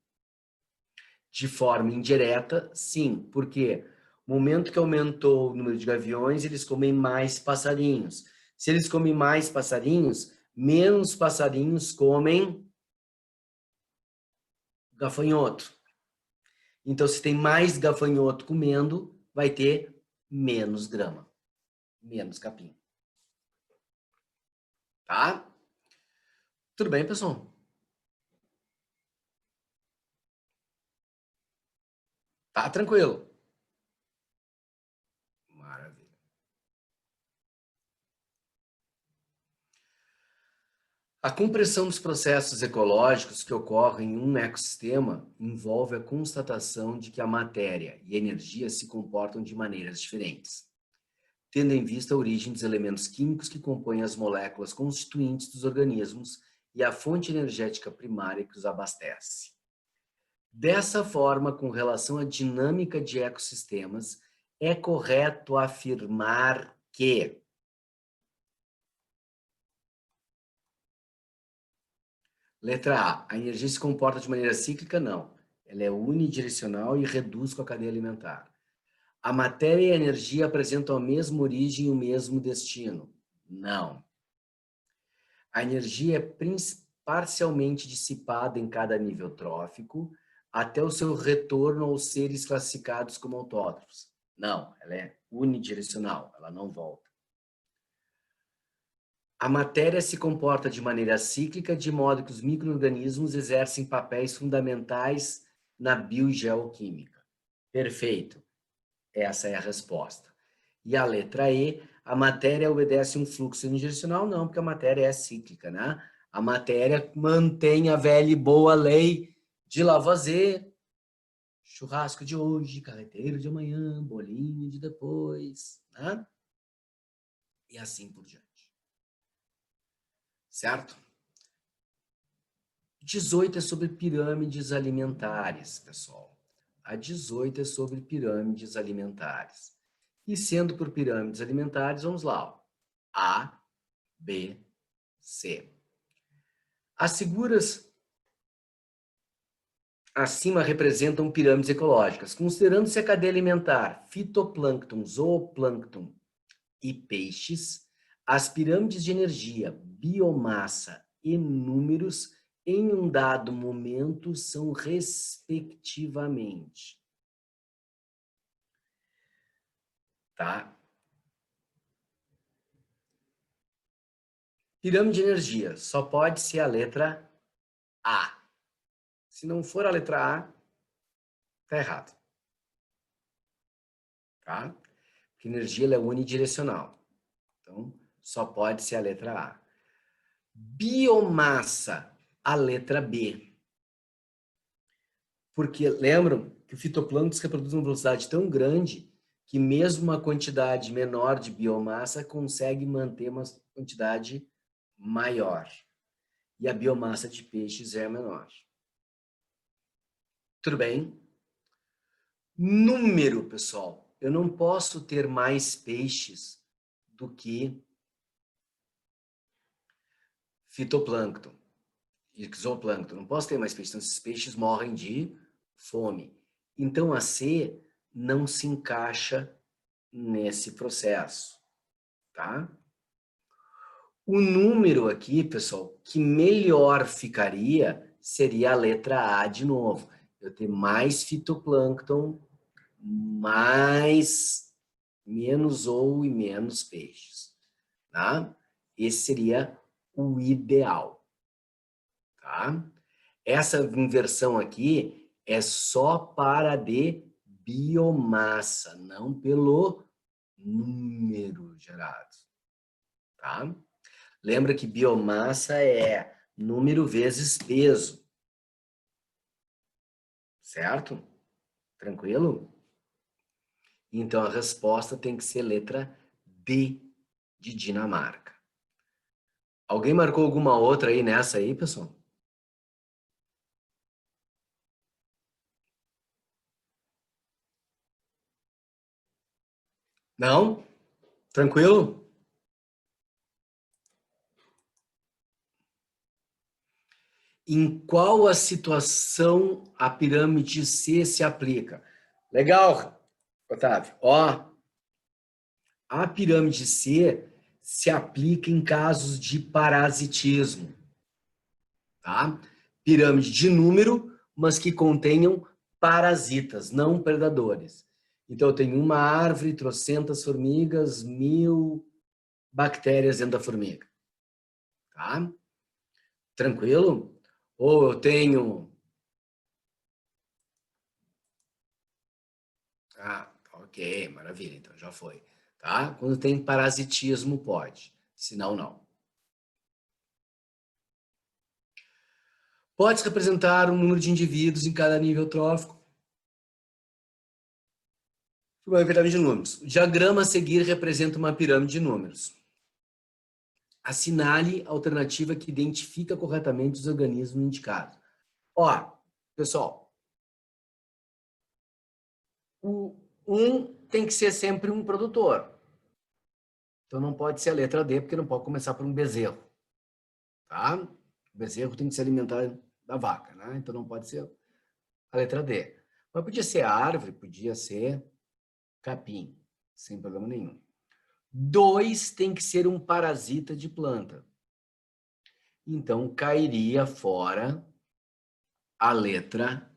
De forma indireta, sim. Por quê? No momento que aumentou o número de gaviões, eles comem mais passarinhos. Se eles comem mais passarinhos, menos passarinhos comem gafanhoto. Então, se tem mais gafanhoto comendo, vai ter menos grama, menos capim. Tá? Tudo bem, pessoal? Tá tranquilo. Maravilha. A compreensão dos processos ecológicos que ocorrem em um ecossistema envolve a constatação de que a matéria e a energia se comportam de maneiras diferentes, tendo em vista a origem dos elementos químicos que compõem as moléculas constituintes dos organismos e a fonte energética primária que os abastece. Dessa forma, com relação à dinâmica de ecossistemas, é correto afirmar que letra A energia se comporta de maneira cíclica? Não. Ela é unidirecional e reduz com a cadeia alimentar. A matéria e a energia apresentam a mesma origem e o mesmo destino? Não. A energia é parcialmente dissipada em cada nível trófico até o seu retorno aos seres classificados como autótrofos? Não, ela é unidirecional, ela não volta. A matéria se comporta de maneira cíclica, de modo que os micro-organismos exercem papéis fundamentais na biogeoquímica. Perfeito. Essa é a resposta. E a letra E, a matéria obedece um fluxo unidirecional? Não, porque a matéria é cíclica, né? A matéria mantém a velha e boa lei de Lavoisier. Churrasco de hoje, carreteiro de amanhã, bolinho de depois, né? E assim por diante. Certo? 18 é sobre pirâmides alimentares, pessoal. A 18 é sobre pirâmides alimentares. E sendo por pirâmides alimentares, vamos lá. Ó. A, B, C. As figuras acima representam pirâmides ecológicas. Considerando-se a cadeia alimentar, fitoplâncton, zooplâncton e peixes, as pirâmides de energia, biomassa e números em um dado momento são respectivamente. Tá? Pirâmide de energia só pode ser a letra A. Se não for a letra A, tá errado. Tá? Porque energia ela é unidirecional. Então, só pode ser a letra A. Biomassa, a letra B. Porque lembram que o fitoplâncton se reproduz em uma velocidade tão grande que mesmo uma quantidade menor de biomassa consegue manter uma quantidade maior. E a biomassa de peixes é menor. Tudo bem? Número, pessoal. Eu não posso ter mais peixes do que fitoplâncton e zooplâncton. Não posso ter mais peixes, então esses peixes morrem de fome. Então a C não se encaixa nesse processo, tá? O número aqui, pessoal, que melhor ficaria seria a letra A de novo. Eu ter mais fitoplâncton, mais menos ou e menos peixes, tá? Esse seria o ideal, tá? Essa inversão aqui é só para de biomassa, não pelo número gerado, tá? Lembra que biomassa é número vezes peso, certo? Tranquilo? Então a resposta tem que ser letra D de Dinamarca. Alguém marcou alguma outra aí nessa aí, pessoal? Não? Tranquilo? Em qual a situação a pirâmide C se aplica? Legal, Otávio. Ó, a pirâmide C se aplica em casos de parasitismo, tá? Pirâmide de número, mas que contenham parasitas, não predadores. Então, eu tenho uma árvore, trocentas formigas, 1000 bactérias dentro da formiga, tá? Tranquilo? Ou eu tenho... Ah, ok, maravilha, então já foi. Tá? Quando tem parasitismo, pode. Senão, não. Pode representar um número de indivíduos em cada nível trófico. Uma pirâmide de números. O diagrama a seguir representa uma pirâmide de números. Assinale a alternativa que identifica corretamente os organismos indicados. Ó, pessoal, o 1 tem que ser sempre um produtor. Então não pode ser a letra D, porque não pode começar por um bezerro. Tá? O bezerro tem que se alimentar da vaca, né? Então não pode ser a letra D. Mas podia ser árvore, podia ser capim, sem problema nenhum. 2 tem que ser um parasita de planta. Então cairia fora a letra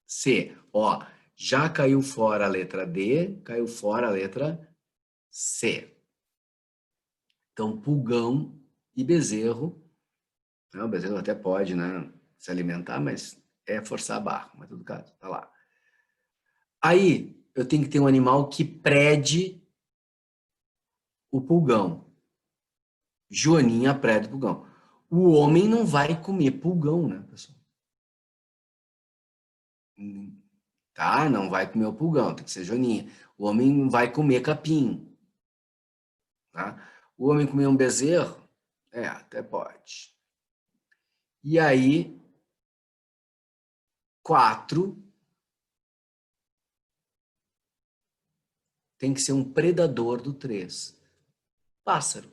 C. Ó, já caiu fora a letra D, caiu fora a letra C. Então, pulgão e bezerro. Não, o bezerro até pode, né, se alimentar, mas é forçar a barra, mas todo caso, tá lá. Aí, eu tenho que ter um animal que prede o pulgão. Joaninha prede o pulgão. O homem não vai comer pulgão, né, pessoal? Tá? Não vai comer o pulgão, tem que ser Joaninha. O homem não vai comer capim. Tá? O homem comer um bezerro? É, até pode. E aí, 4 tem que ser um predador do 3. Pássaro.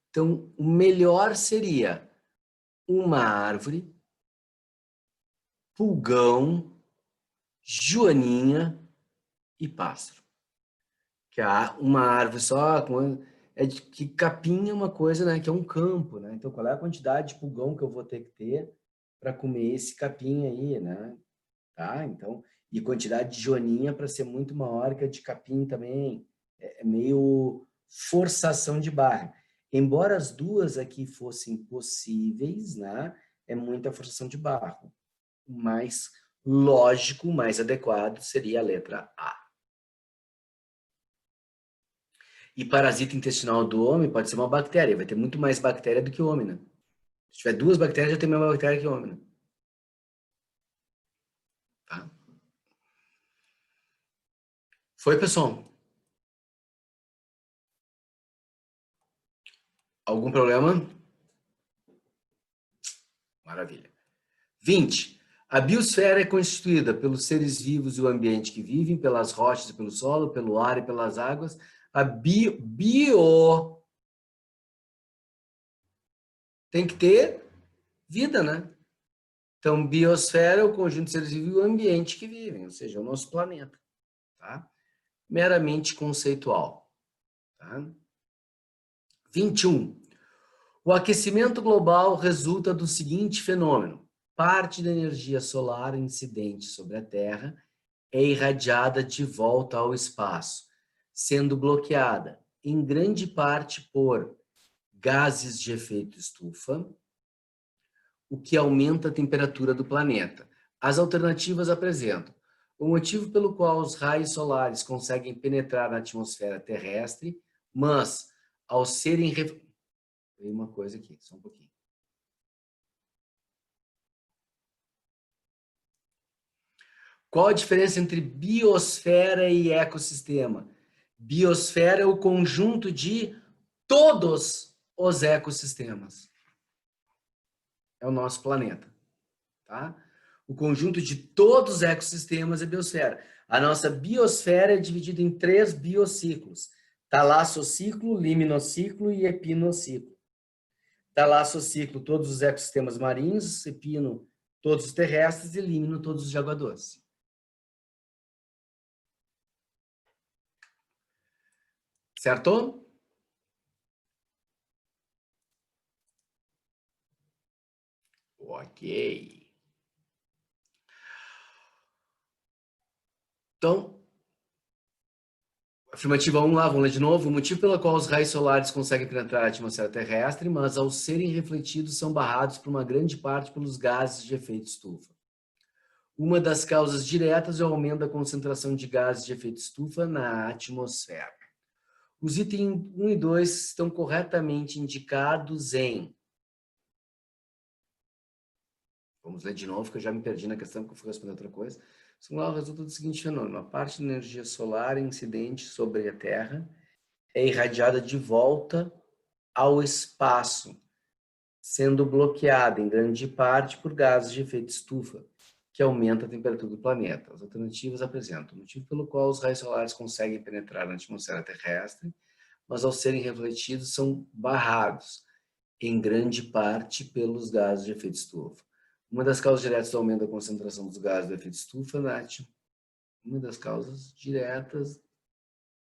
Então, o melhor seria uma árvore, pulgão, joaninha e pássaro. Que há uma árvore só, que capim é uma coisa, né, que é um campo, né? Então, qual é a quantidade de pulgão que eu vou ter que ter para comer esse capim aí, né? Tá? Então, e quantidade de joaninha para ser muito maior que a de capim também. É meio forçação de barra. Embora as duas aqui fossem possíveis, né? É muita forçação de barra. O mais lógico, o mais adequado seria a letra A. E parasita intestinal do homem pode ser uma bactéria. Vai ter muito mais bactéria do que o homem, né? Se tiver 2 bactérias, já tem mais bactéria que o homem, né? Tá? Foi, pessoal? Algum problema? Maravilha. 20. A biosfera é constituída pelos seres vivos e o ambiente que vivem, pelas rochas e pelo solo, pelo ar e pelas águas. A bio tem que ter vida, né? Então, biosfera é o conjunto de seres vivos e o ambiente que vivem, ou seja, o nosso planeta. Tá? Meramente conceitual. Tá? 21. O aquecimento global resulta do seguinte fenômeno. Parte da energia solar incidente sobre a Terra é irradiada de volta ao espaço, sendo bloqueada, em grande parte, por gases de efeito estufa, o que aumenta a temperatura do planeta. As alternativas apresentam o motivo pelo qual os raios solares conseguem penetrar na atmosfera terrestre, mas, ao serem... Tem uma coisa aqui, só um pouquinho. Qual a diferença entre biosfera e ecossistema? Biosfera é o conjunto de todos os ecossistemas. É o nosso planeta, tá? O conjunto de todos os ecossistemas é biosfera. A nossa biosfera é dividida em 3 biociclos. Talassociclo, liminociclo e epinociclo. Talassociclo, todos os ecossistemas marinhos, epino, todos os terrestres e limino, todos os de água doce. Certo? Ok. Então, afirmativa 1 lá, vamos ler de novo. O motivo pelo qual os raios solares conseguem penetrar a atmosfera terrestre, mas ao serem refletidos são barrados por uma grande parte pelos gases de efeito estufa. Uma das causas diretas é o aumento da concentração de gases de efeito estufa na atmosfera. Os itens 1 e 2 estão corretamente indicados em... Vamos ler de novo, que eu já me perdi na questão, porque eu fui responder outra coisa. O resulta do seguinte fenômeno. A parte da energia solar incidente sobre a Terra é irradiada de volta ao espaço, sendo bloqueada em grande parte por gases de efeito estufa, que aumenta a temperatura do planeta. As alternativas apresentam o motivo pelo qual os raios solares conseguem penetrar na atmosfera terrestre, mas ao serem refletidos são barrados, em grande parte pelos gases de efeito estufa. Uma das causas diretas do aumento da concentração dos gases de efeito estufa uma das causas diretas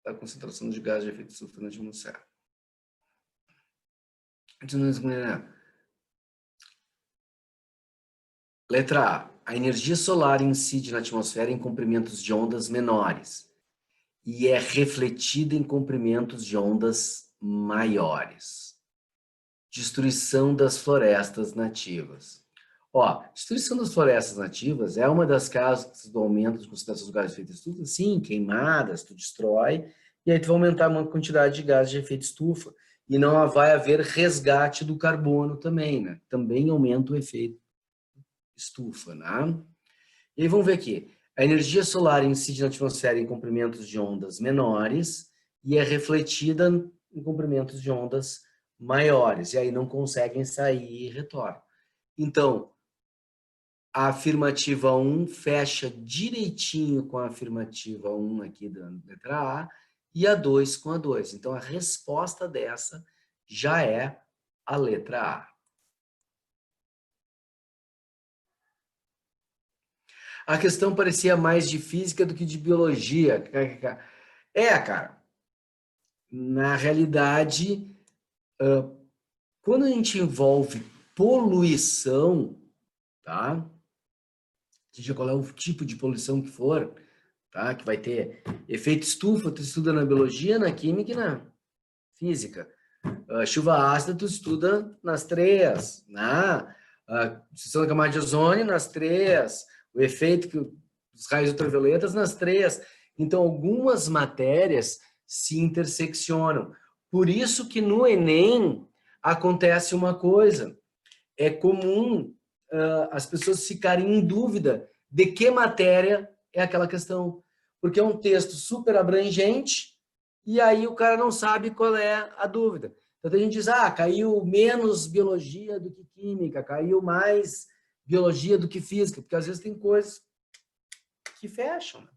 da concentração de gases de efeito estufa na atmosfera. Letra A. A energia solar incide na atmosfera em comprimentos de ondas menores e é refletida em comprimentos de ondas maiores. Destruição das florestas nativas. Ó, destruição das florestas nativas é uma das causas do aumento de concentração de gases de efeito estufa. Sim, queimadas, tu destrói, e aí tu vai aumentar uma quantidade de gases de efeito estufa. E não vai haver resgate do carbono também, né? Também aumenta o efeito estufa, né? E aí vamos ver aqui. A energia solar incide na atmosfera em comprimentos de ondas menores e é refletida em comprimentos de ondas maiores. E aí não conseguem sair e retornam. Então, a afirmativa 1 fecha direitinho com a afirmativa 1 aqui da letra A e a 2 com a 2. Então, a resposta dessa já é a letra A. A questão parecia mais de física do que de biologia. Cara, na realidade, quando a gente envolve poluição, tá? Seja qual é o tipo de poluição que for, tá? Que vai ter efeito estufa, tu estuda na biologia, na química e na física. Chuva ácida, tu estuda nas três, né? Destruição da camada de ozônio nas três, o efeito que os raios ultravioletas nas três. Então, algumas matérias se interseccionam. Por isso que no Enem acontece uma coisa. É comum as pessoas ficarem em dúvida de que matéria é aquela questão. Porque é um texto super abrangente e aí o cara não sabe qual é a dúvida. Então a gente diz, caiu menos biologia do que química, caiu mais biologia do que física, porque às vezes tem coisas que fecham. Né?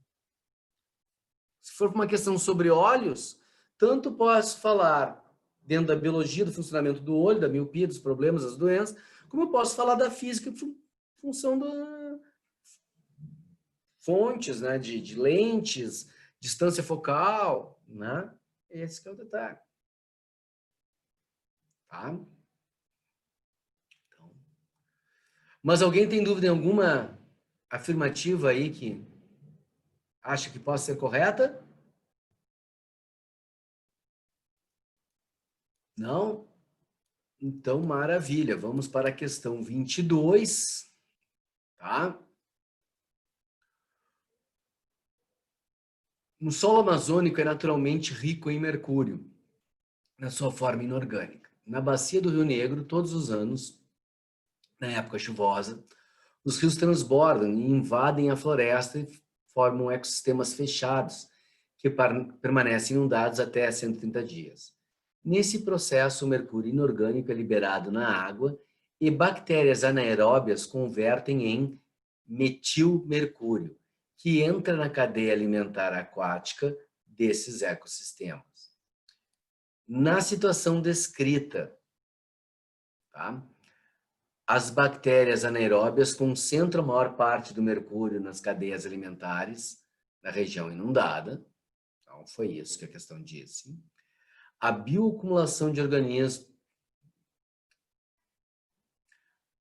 Se for uma questão sobre olhos, tanto posso falar dentro da biologia, do funcionamento do olho, da miopia, dos problemas, das doenças, como eu posso falar da física em função da fontes, né, de lentes, distância focal, né? Esse que é o detalhe. Tá? Então, mas alguém tem dúvida em alguma afirmativa aí que acha que possa ser correta? Não? Então, maravilha. Vamos para a questão 22, tá? O solo amazônico é naturalmente rico em mercúrio, na sua forma inorgânica. Na bacia do Rio Negro, todos os anos, na época chuvosa, os rios transbordam e invadem a floresta e formam ecossistemas fechados, que permanecem inundados até 130 dias. Nesse processo, o mercúrio inorgânico é liberado na água e bactérias anaeróbias convertem em metilmercúrio, que entra na cadeia alimentar aquática desses ecossistemas. Na situação descrita, tá? As bactérias anaeróbias concentram a maior parte do mercúrio nas cadeias alimentares na região inundada. Então, foi isso que a questão disse. A bioacumulação de organismos,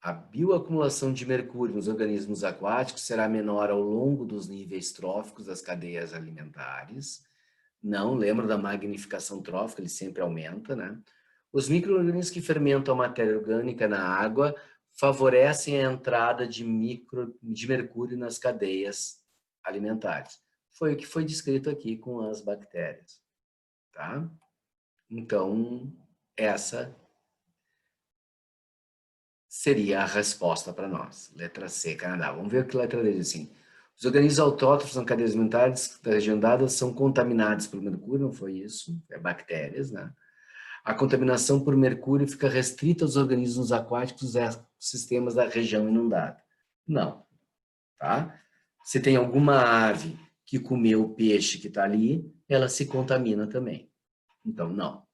a bioacumulação de mercúrio nos organismos aquáticos será menor ao longo dos níveis tróficos das cadeias alimentares. Não, lembra da magnificação trófica, ele sempre aumenta, né? Os micro-organismos que fermentam a matéria orgânica na água favorecem a entrada de mercúrio nas cadeias alimentares. Foi o que foi descrito aqui com as bactérias, tá? Então, essa seria a resposta para nós. Letra C, Canadá. Vamos ver o que a letra D diz assim. Os organismos autótrofos nas cadeias alimentares da região dada são contaminados por mercúrio, não foi isso? É bactérias, né? A contaminação por mercúrio fica restrita aos organismos aquáticos dos ecossistemas da região inundada. Não, tá? Se tem alguma ave que comeu o peixe que está ali, ela se contamina também. Então, não.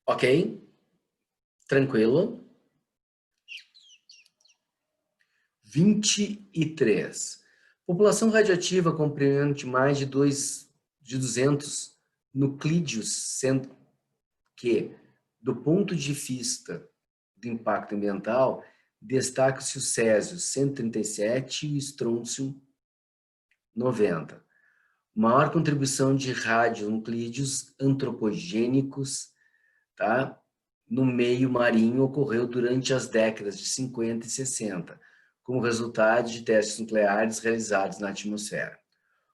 Ok? Tranquilo? 23. População radioativa compreende mais de 200 nuclídeos, sendo que, do ponto de vista do impacto ambiental, destaca-se o césio 137 e o estrôncio 90. Maior contribuição de radionuclídeos antropogênicos, tá? No meio marinho ocorreu durante as décadas de 50 e 60, como resultado de testes nucleares realizados na atmosfera.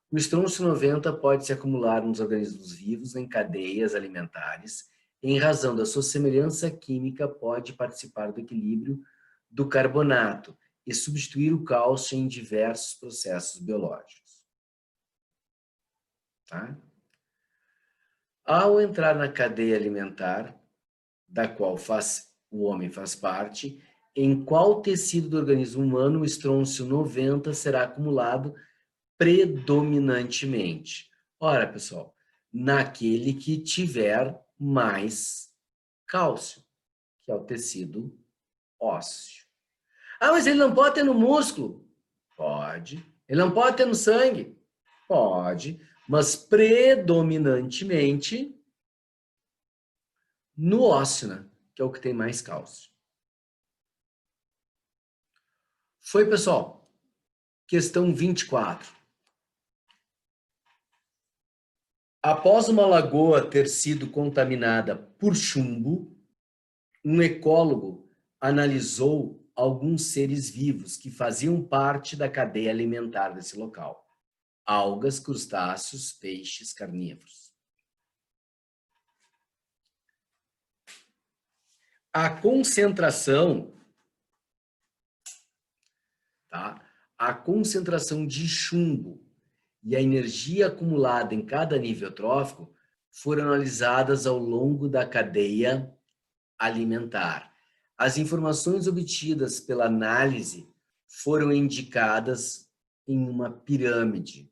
O estrôncio 90 pode se acumular nos organismos vivos em cadeias alimentares, em razão da sua semelhança química, pode participar do equilíbrio do carbonato e substituir o cálcio em diversos processos biológicos. Tá? Ao entrar na cadeia alimentar, da qual o homem faz parte, em qual tecido do organismo humano o estrôncio 90 será acumulado predominantemente? Ora, pessoal, naquele que tiver mais cálcio, que é o tecido ósseo. Ah, mas ele não pode ter no músculo? Pode. Ele não pode ter no sangue? Pode. Mas predominantemente no ósseo, né? Que é o que tem mais cálcio. Foi, pessoal. Questão 24. Após uma lagoa ter sido contaminada por chumbo, um ecólogo analisou alguns seres vivos que faziam parte da cadeia alimentar desse local. Algas, crustáceos, peixes, carnívoros. A concentração, tá? A concentração de chumbo e a energia acumulada em cada nível trófico foram analisadas ao longo da cadeia alimentar. As informações obtidas pela análise foram indicadas em uma pirâmide,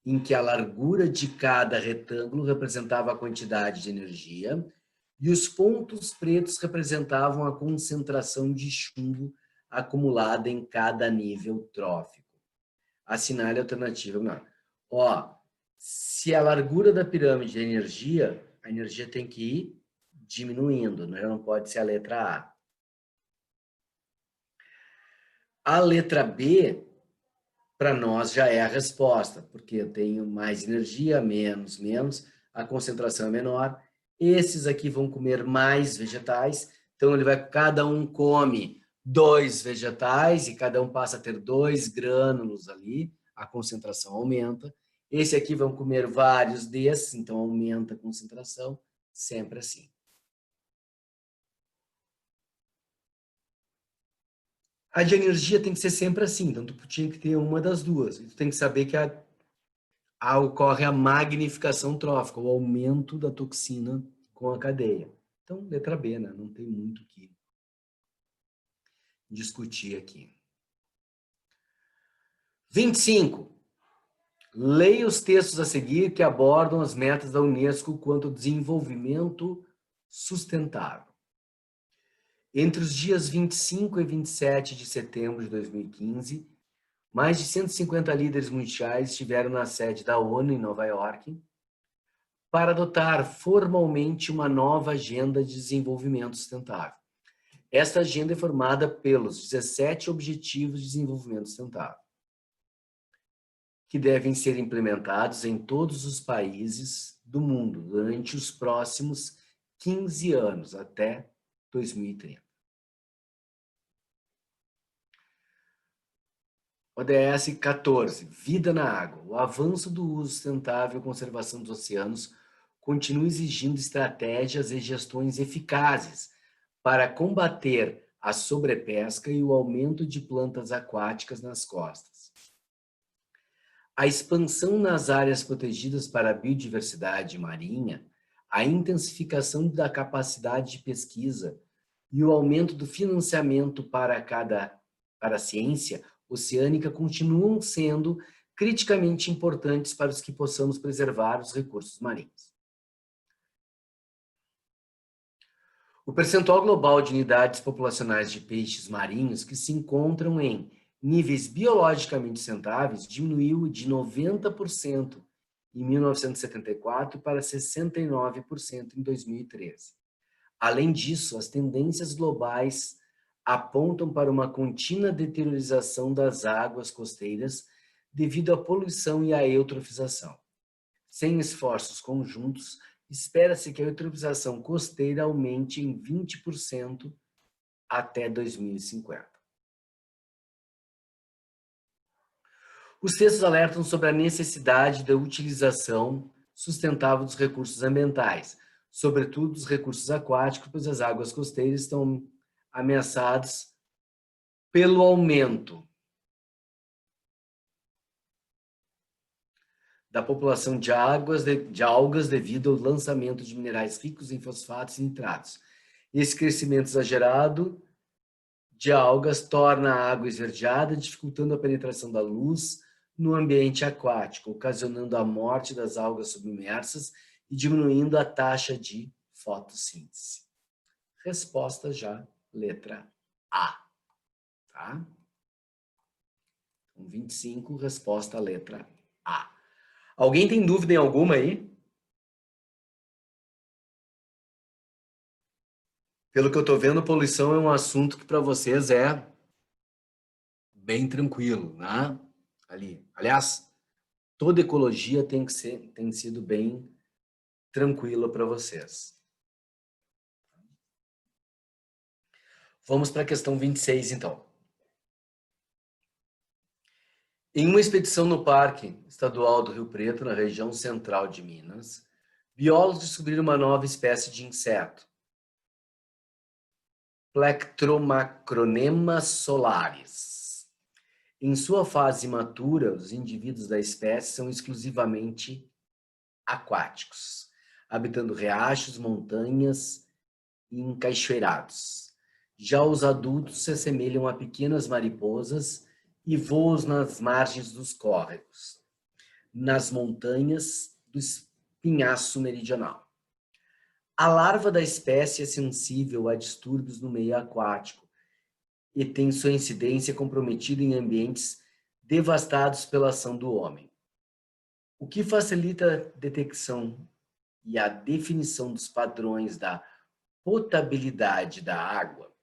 em que a largura de cada retângulo representava a quantidade de energia e os pontos pretos representavam a concentração de chumbo acumulada em cada nível trófico. Assinale a alternativa. Não. Ó, se a largura da pirâmide é energia, a energia tem que ir diminuindo, né? Não pode ser a letra A. A letra B, para nós, já é a resposta, porque eu tenho mais energia, menos, a concentração é menor. Esses aqui vão comer mais vegetais, então cada um come 2 vegetais e cada um passa a ter 2 grânulos ali, a concentração aumenta. Esse aqui vão comer vários desses, então aumenta a concentração, sempre assim. A de energia tem que ser sempre assim, então tu tinha que ter uma das duas. Tu tem que saber que ocorre a magnificação trófica, o aumento da toxina com a cadeia. Então, letra B, né? Não tem muito o que discutir aqui. 25. Leia os textos a seguir que abordam as metas da Unesco quanto ao desenvolvimento sustentável. Entre os dias 25 e 27 de setembro de 2015, mais de 150 líderes mundiais estiveram na sede da ONU em Nova York para adotar formalmente uma nova agenda de desenvolvimento sustentável. Esta agenda é formada pelos 17 Objetivos de Desenvolvimento Sustentável, que devem ser implementados em todos os países do mundo durante os próximos 15 anos, até 2030. ODS 14, Vida na Água. O avanço do uso sustentável e conservação dos oceanos continua exigindo estratégias e gestões eficazes para combater a sobrepesca e o aumento de plantas aquáticas nas costas. A expansão nas áreas protegidas para a biodiversidade marinha, a intensificação da capacidade de pesquisa e o aumento do financiamento para a ciência oceânica continuam sendo criticamente importantes para os que possamos preservar os recursos marinhos. O percentual global de unidades populacionais de peixes marinhos que se encontram em níveis biologicamente sustentáveis diminuiu de 90% em 1974 para 69% em 2013. Além disso, as tendências globais apontam para uma contínua deteriorização das águas costeiras devido à poluição e à eutrofização. Sem esforços conjuntos, espera-se que a eutrofização costeira aumente em 20% até 2050. Os textos alertam sobre a necessidade da utilização sustentável dos recursos ambientais, sobretudo dos recursos aquáticos, pois as águas costeiras estão ameaçadas pelo aumento da população de algas devido ao lançamento de minerais ricos em fosfatos e nitratos. Esse crescimento exagerado de algas torna a água esverdeada, dificultando a penetração da luz no ambiente aquático, ocasionando a morte das algas submersas e diminuindo a taxa de fotossíntese. Resposta já, letra A. tá? Então, 25, resposta à letra A. Alguém tem dúvida em alguma aí? Pelo que eu tô vendo, poluição é um assunto que para vocês é bem tranquilo, né? Ali. Aliás, toda ecologia tem sido bem tranquila para vocês. Vamos para a questão 26, então. Em uma expedição no Parque Estadual do Rio Preto, na região central de Minas, biólogos descobriram uma nova espécie de inseto, Plectromacronema solaris. Em sua fase imatura, os indivíduos da espécie são exclusivamente aquáticos, habitando riachos, montanhas e encaixoeirados. Já os adultos se assemelham a pequenas mariposas e voam nas margens dos córregos, nas montanhas do espinhaço meridional. A larva da espécie é sensível a distúrbios no meio aquático e tem sua incidência comprometida em ambientes devastados pela ação do homem. O que facilita a detecção e a definição dos padrões da potabilidade da água.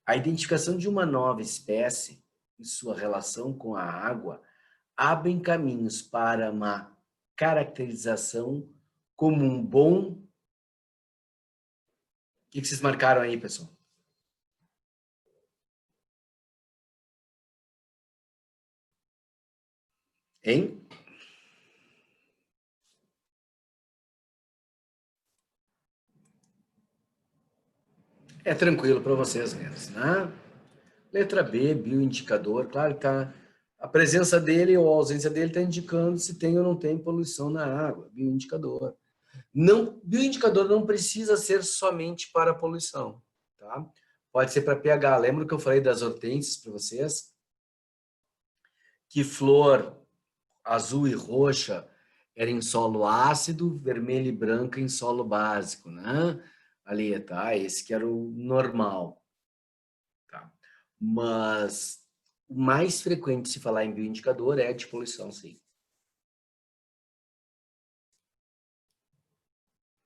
A identificação de uma nova espécie e sua relação com a água abrem caminhos para uma caracterização como um bom... O que vocês marcaram aí, pessoal? Hein? É tranquilo para vocês mesmos, né? Letra B, bioindicador, claro que tá, a presença dele ou a ausência dele está indicando se tem ou não tem poluição na água, bioindicador. Não, bioindicador não precisa ser somente para poluição, tá? Pode ser para pH. Lembra que eu falei das hortênsias para vocês? Que flor azul e roxa era em solo ácido, vermelha e branca em solo básico, né? Ali, tá? Esse que era o normal. Tá? Mas o mais frequente se falar em bioindicador é de poluição, sim.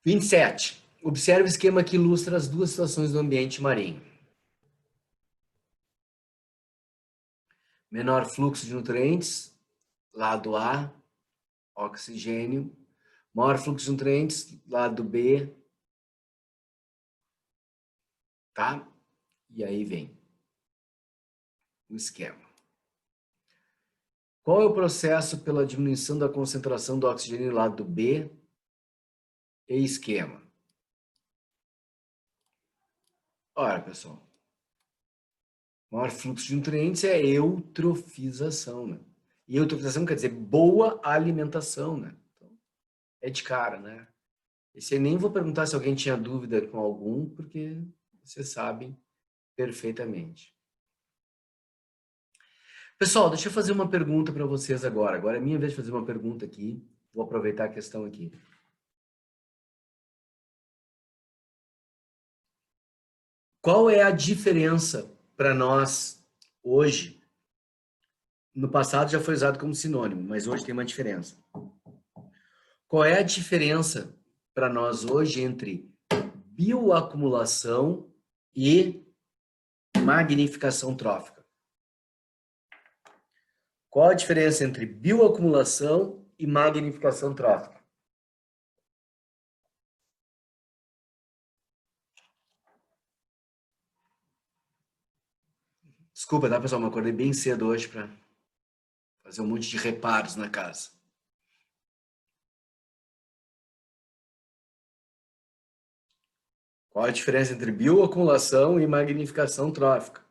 27. Observe o esquema que ilustra as duas situações do ambiente marinho. Menor fluxo de nutrientes, lado A, oxigênio. Maior fluxo de nutrientes, lado B, tá? E aí vem o esquema. Qual é o processo pela diminuição da concentração do oxigênio lado B e esquema? Olha, pessoal. Maior fluxo de nutrientes é eutrofização, né? E eutrofização quer dizer boa alimentação, né? Então, é de cara, né? Esse aí nem vou perguntar se alguém tinha dúvida com algum, porque vocês sabem perfeitamente. Pessoal, deixa eu fazer uma pergunta para vocês agora. Agora é minha vez de fazer uma pergunta aqui. Vou aproveitar a questão aqui. Qual é a diferença para nós hoje? No passado já foi usado como sinônimo, mas hoje tem uma diferença. Qual é a diferença para nós hoje entre bioacumulação e magnificação trófica? Qual a diferença entre bioacumulação e magnificação trófica? Desculpa, tá, pessoal? Eu acordei bem cedo hoje para fazer um monte de reparos na casa. Qual a diferença entre bioacumulação e magnificação trófica?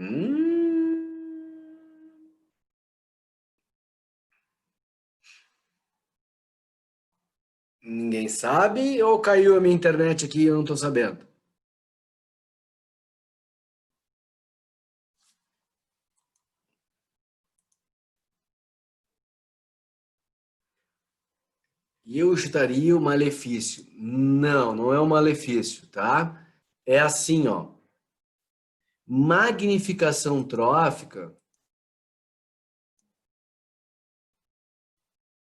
Hum... Ninguém sabe ou caiu a minha internet aqui e eu não estou sabendo? E eu chutaria o malefício. Não, não é o malefício, tá? É assim, ó. Magnificação trófica.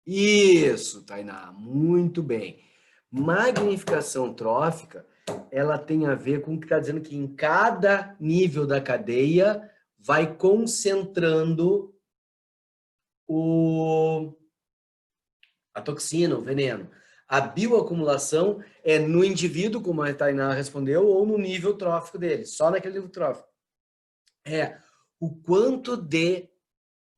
Isso, Tainá, muito bem. Magnificação trófica, ela tem a ver com o que está dizendo que em cada nível da cadeia vai concentrando a toxina, o veneno. A bioacumulação é no indivíduo, como a Tainá respondeu, ou no nível trófico dele, só naquele nível trófico. É o quanto de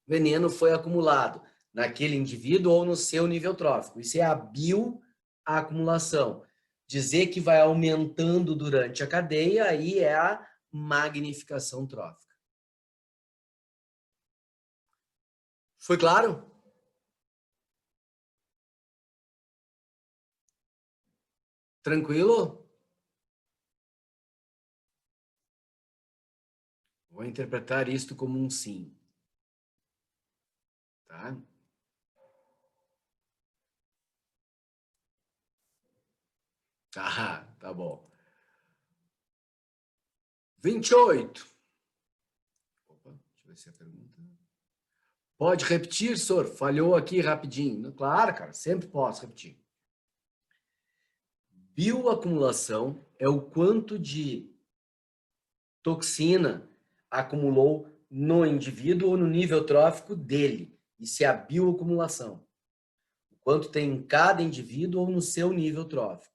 veneno foi acumulado naquele indivíduo ou no seu nível trófico. Isso é a bioacumulação. Dizer que vai aumentando durante a cadeia, aí é a magnificação trófica. Foi claro? Tranquilo? Vou interpretar isto como um sim. Tá? Tá bom. 28. Opa, deixa eu ver se é a pergunta. Pode repetir, senhor? Falhou aqui rapidinho. Claro, cara, sempre posso repetir. Bioacumulação é o quanto de toxina acumulou no indivíduo ou no nível trófico dele. Isso é a bioacumulação. O quanto tem em cada indivíduo ou no seu nível trófico.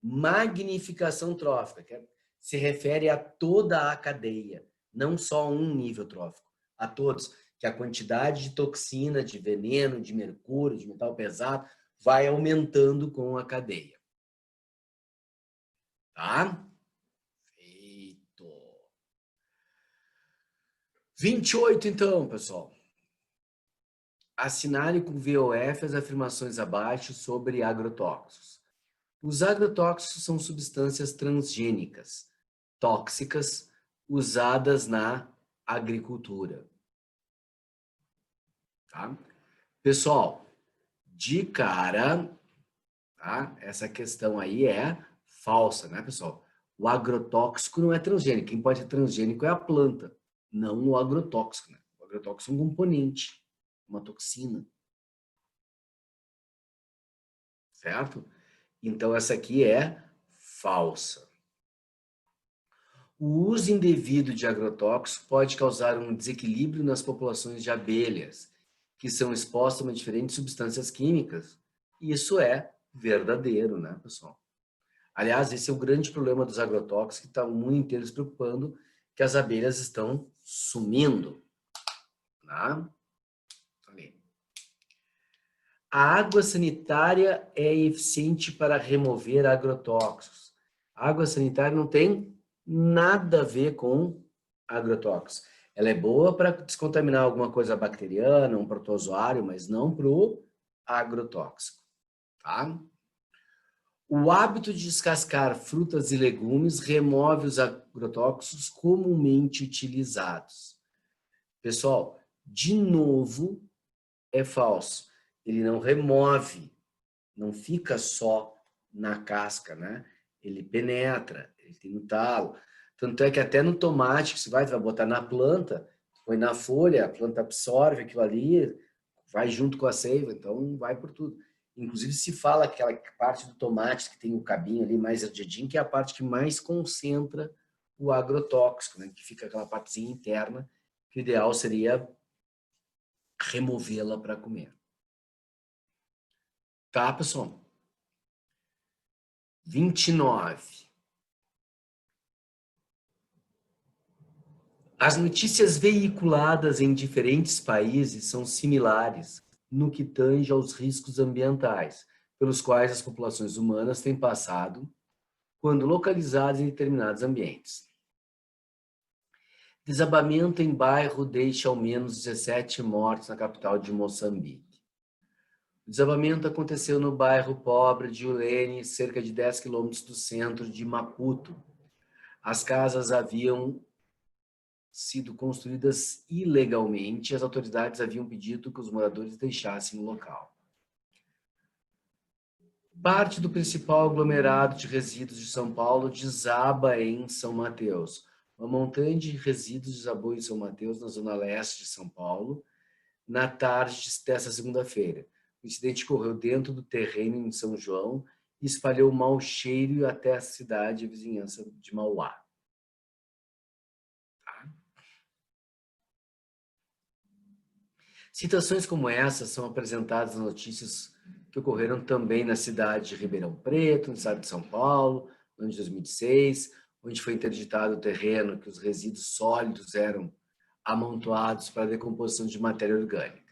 Magnificação trófica, que se refere a toda a cadeia, não só a um nível trófico, a todos, que a quantidade de toxina, de veneno, de mercúrio, de metal pesado, vai aumentando com a cadeia. Tá? Feito. 28, então, pessoal. Assinale com VOF as afirmações abaixo sobre agrotóxicos. Os agrotóxicos são substâncias transgênicas, tóxicas, usadas na agricultura. Tá? Pessoal, de cara, tá? Essa questão aí é falsa, né, pessoal? O agrotóxico não é transgênico. Quem pode ser transgênico é a planta, não o agrotóxico. Né? O agrotóxico é um componente, uma toxina. Certo? Então, essa aqui é falsa. O uso indevido de agrotóxicos pode causar um desequilíbrio nas populações de abelhas, que são expostas a diferentes substâncias químicas. E isso é verdadeiro, né, pessoal? Aliás, esse é o grande problema dos agrotóxicos, que está o mundo inteiro se preocupando, que as abelhas estão sumindo. Tá? A água sanitária é eficiente para remover agrotóxicos. A água sanitária não tem nada a ver com agrotóxicos. Ela é boa para descontaminar alguma coisa bacteriana, um protozoário, mas não para o agrotóxico. Tá? O hábito de descascar frutas e legumes remove os agrotóxicos comumente utilizados. Pessoal, de novo, é falso. Ele não remove, não fica só na casca, né? Ele penetra, ele tem um talo. Tanto é que até no tomate, que você vai botar na planta, põe na folha, a planta absorve aquilo ali, vai junto com a seiva, então vai por tudo. Inclusive se fala aquela parte do tomate que tem o cabinho ali mais ardidinho, que é a parte que mais concentra o agrotóxico, né? Que fica aquela partezinha interna, que o ideal seria removê-la para comer. Tá, pessoal? 29. As notícias veiculadas em diferentes países são similares no que tange aos riscos ambientais, pelos quais as populações humanas têm passado quando localizadas em determinados ambientes. Desabamento em bairro deixa ao menos 17 mortos na capital de Moçambique. O desabamento aconteceu no bairro pobre de Ulene, cerca de 10 quilômetros do centro de Maputo. As casas haviam sido construídas ilegalmente e as autoridades haviam pedido que os moradores deixassem o local. Parte do principal aglomerado de resíduos de São Paulo desaba em São Mateus. Uma montanha de resíduos desabou em São Mateus, na zona leste de São Paulo, na tarde desta segunda-feira. O incidente ocorreu dentro do terreno em São João e espalhou mau cheiro até a cidade e a vizinhança de Mauá. Situações como essas são apresentadas nas notícias que ocorreram também na cidade de Ribeirão Preto, no estado de São Paulo, no ano de 2006, onde foi interditado o terreno que os resíduos sólidos eram amontoados para a decomposição de matéria orgânica.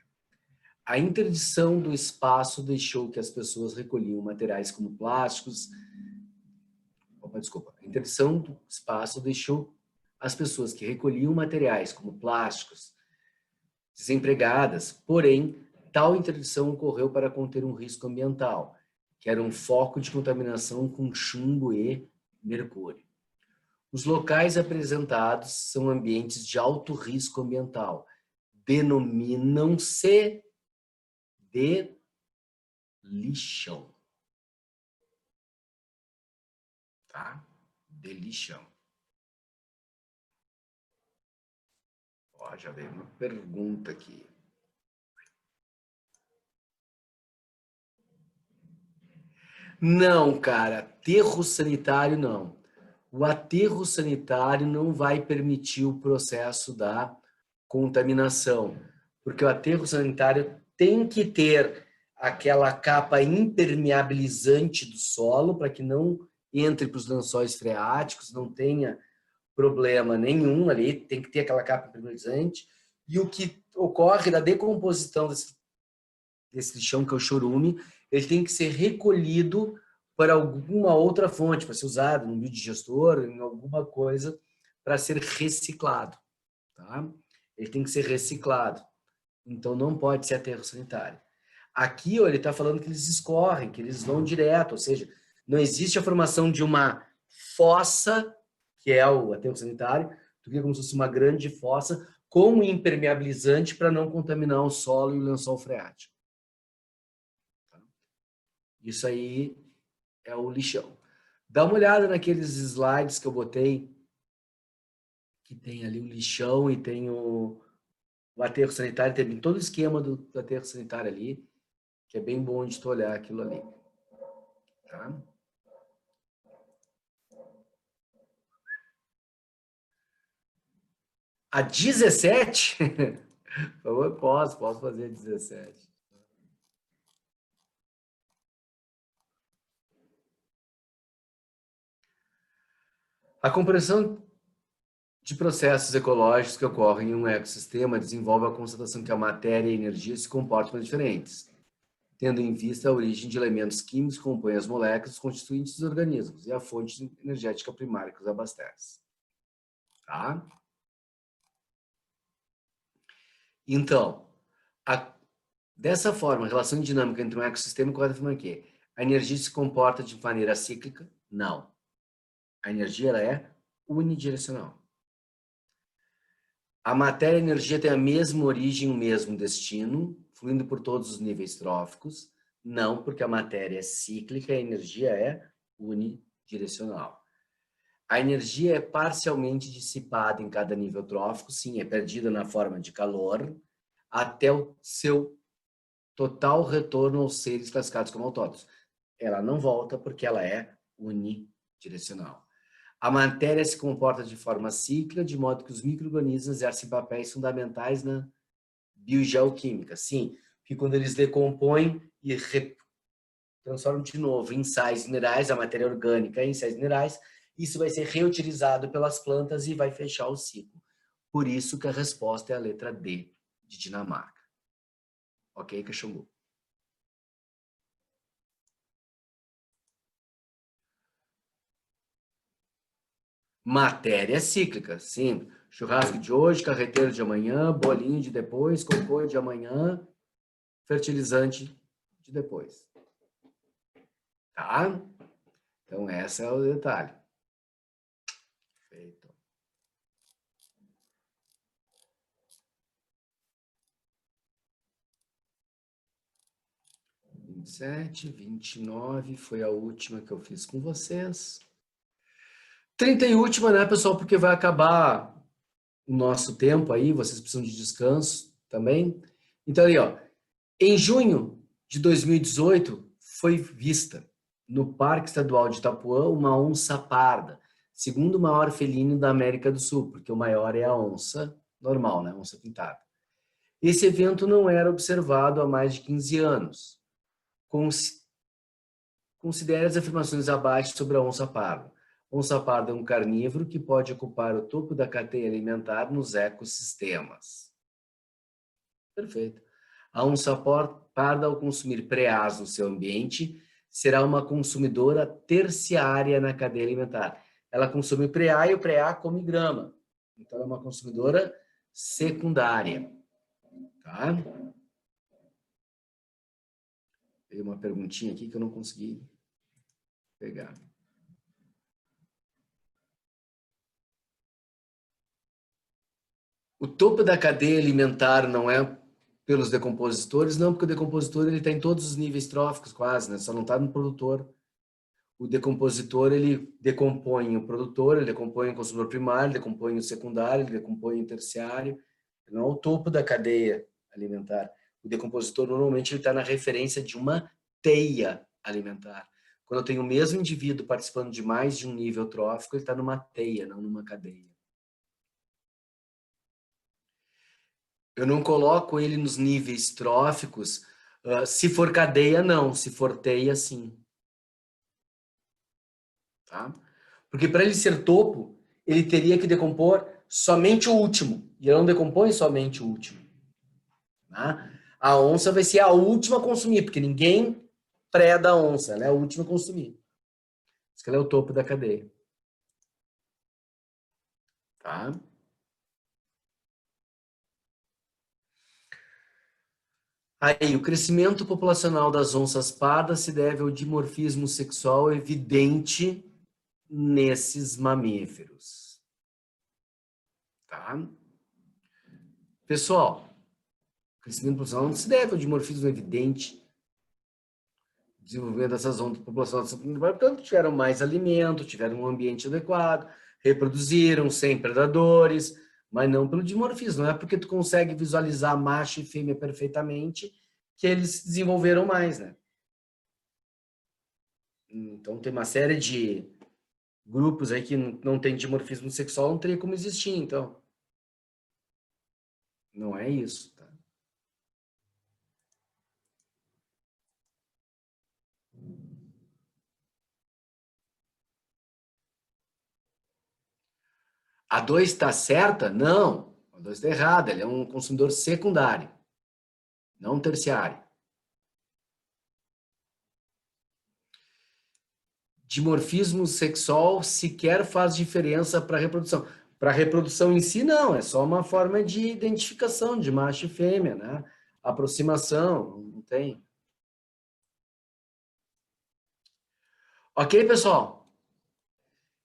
A interdição do espaço deixou que as pessoas recolhiam materiais como plásticos. A interdição do espaço deixou as pessoas que recolhiam materiais como plásticos desempregadas, porém, tal interdição ocorreu para conter um risco ambiental, que era um foco de contaminação com chumbo e mercúrio. Os locais apresentados são ambientes de alto risco ambiental. Denominam-se de lixão. Tá? De lixão. Ó, já veio uma pergunta aqui. Não, cara, aterro sanitário não. O aterro sanitário não vai permitir o processo da contaminação, porque o aterro sanitário tem que ter aquela capa impermeabilizante do solo para que não entre para os lençóis freáticos, não tenha problema nenhum ali, tem que ter aquela capa impermeabilizante. E o que ocorre da decomposição desse lixão, que é o chorume, ele tem que ser recolhido para alguma outra fonte, para ser usado num biodigestor, em alguma coisa, para ser reciclado. Tá? Ele tem que ser reciclado. Então, não pode ser aterro sanitário. Aqui, ó, ele está falando que eles escorrem, que eles vão direto, ou seja, não existe a formação de uma fossa, que é o aterro sanitário, tu cria como se fosse uma grande fossa, com impermeabilizante para não contaminar o solo e o lençol freático. Isso aí é o lixão. Dá uma olhada naqueles slides que eu botei, que tem ali o lixão e tem o aterro sanitário, tem todo o esquema do aterro sanitário ali, que é bem bom de tu olhar aquilo ali. Tá? A 17? Por favor, posso fazer a 17. A compreensão de processos ecológicos que ocorrem em um ecossistema desenvolve a constatação que a matéria e a energia se comportam diferentes, tendo em vista a origem de elementos químicos que compõem as moléculas constituintes dos organismos e a fonte energética primária que os abastece. Tá? Então, dessa forma, a relação dinâmica entre um ecossistema e o afirma que a energia se comporta de maneira cíclica? Não. A energia ela é unidirecional. A matéria e a energia têm a mesma origem, o mesmo destino, fluindo por todos os níveis tróficos? Não, porque a matéria é cíclica e a energia é unidirecional. A energia é parcialmente dissipada em cada nível trófico, sim, é perdida na forma de calor, até o seu total retorno aos seres classificados como autótrofos. Ela não volta porque ela é unidirecional. A matéria se comporta de forma cíclica, de modo que os micro-organismos exercem papéis fundamentais na biogeoquímica. Sim, porque quando eles decompõem e transformam de novo em sais minerais, a matéria orgânica em sais minerais, isso vai ser reutilizado pelas plantas e vai fechar o ciclo. Por isso que a resposta é a letra D, de Dinamarca. Ok, Caxambu? Matéria cíclica, sim. Churrasco de hoje, carreteiro de amanhã, bolinho de depois, cocô de amanhã, fertilizante de depois. Tá? Então, esse é o detalhe. Feito. 27, 29 foi a última que eu fiz com vocês. 30 e última, né, pessoal? Porque vai acabar o nosso tempo aí, vocês precisam de descanso também. Então, aí, ó, em junho de 2018, foi vista no Parque Estadual de Itapuã uma onça parda, segundo maior felino da América do Sul, porque o maior é a onça normal, né, onça pintada. Esse evento não era observado há mais de 15 anos. Considere as afirmações abaixo sobre a onça parda. Onça parda é um carnívoro que pode ocupar o topo da cadeia alimentar nos ecossistemas. Perfeito. A onça parda, ao consumir preás no seu ambiente, será uma consumidora terciária na cadeia alimentar. Ela consome preá e o preá come grama. Então, é uma consumidora secundária. Tá? Tem uma perguntinha aqui que eu não consegui pegar. O topo da cadeia alimentar não é pelos decompositores? Não, porque o decompositor está em todos os níveis tróficos quase, né? Só não está no produtor. O decompositor, ele decompõe o produtor, ele decompõe o consumidor primário, ele decompõe o secundário, ele decompõe o terciário. Não é o topo da cadeia alimentar. O decompositor, normalmente, ele está na referência de uma teia alimentar. Quando eu tenho o mesmo indivíduo participando de mais de um nível trófico, ele está numa teia, não numa cadeia. Eu não coloco ele nos níveis tróficos. Se for cadeia, não. Se for teia, sim. Tá? Porque para ele ser topo, ele teria que decompor somente o último. E ele não decompõe somente o último. Tá? A onça vai ser a última a consumir, porque ninguém preda a onça. Ela é a última a consumir. Isso que ela é o topo da cadeia. Tá? Aí, o crescimento populacional das onças pardas se deve ao dimorfismo sexual evidente nesses mamíferos. Tá? Pessoal, o crescimento populacional não se deve ao dimorfismo evidente desenvolvimento dessas ondas populacionais, portanto, tiveram mais alimento, tiveram um ambiente adequado, reproduziram sem predadores, mas não pelo dimorfismo. Não é porque tu consegue visualizar macho e fêmea perfeitamente que eles se desenvolveram mais, né? Então, tem uma série de grupos aí que não tem dimorfismo sexual, não teria como existir, então. Não é isso, tá? A 2 está certa? Não. A 2 está errada. Ele é um consumidor secundário, não terciário. Dimorfismo sexual sequer faz diferença para a reprodução. Para a reprodução em si, não. É só uma forma de identificação de macho e fêmea, né? Aproximação, não tem. Ok, pessoal?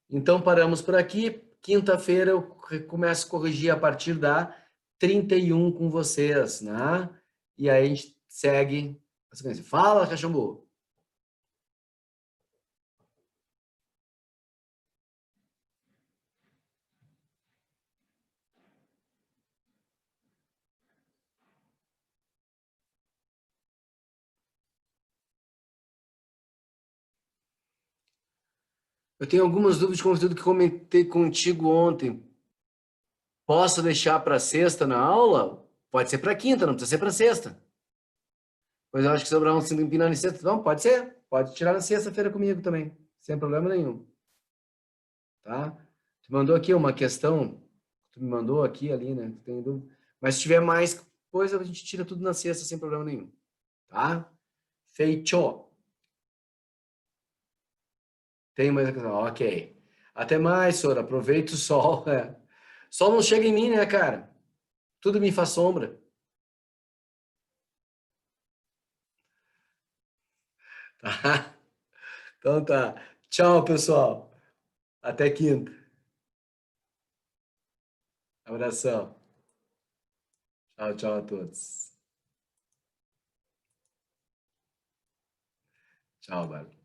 Então, paramos por aqui. Quinta-feira eu começo a corrigir a partir da 31 com vocês, né? E aí a gente segue a sequência. Fala, Cachimbo! Eu tenho algumas dúvidas de conteúdo que comentei contigo ontem. Posso deixar para sexta na aula? Pode ser para quinta, não precisa ser para sexta. Pois eu acho que sobrar um tempinho na sexta. Não, pode ser. Pode tirar na sexta-feira comigo também. Sem problema nenhum. Tá? Tu mandou aqui uma questão. Tu me mandou aqui, ali, né? Tem dúvida. Mas se tiver mais coisa, a gente tira tudo na sexta sem problema nenhum. Tá? Feito. Tem mais questão? Ok. Até mais, Sora. Aproveita o sol. É. Sol não chega em mim, né, cara? Tudo me faz sombra. Tá? Então tá. Tchau, pessoal. Até quinta. Abração. Tchau, tchau a todos. Tchau, Bárbara.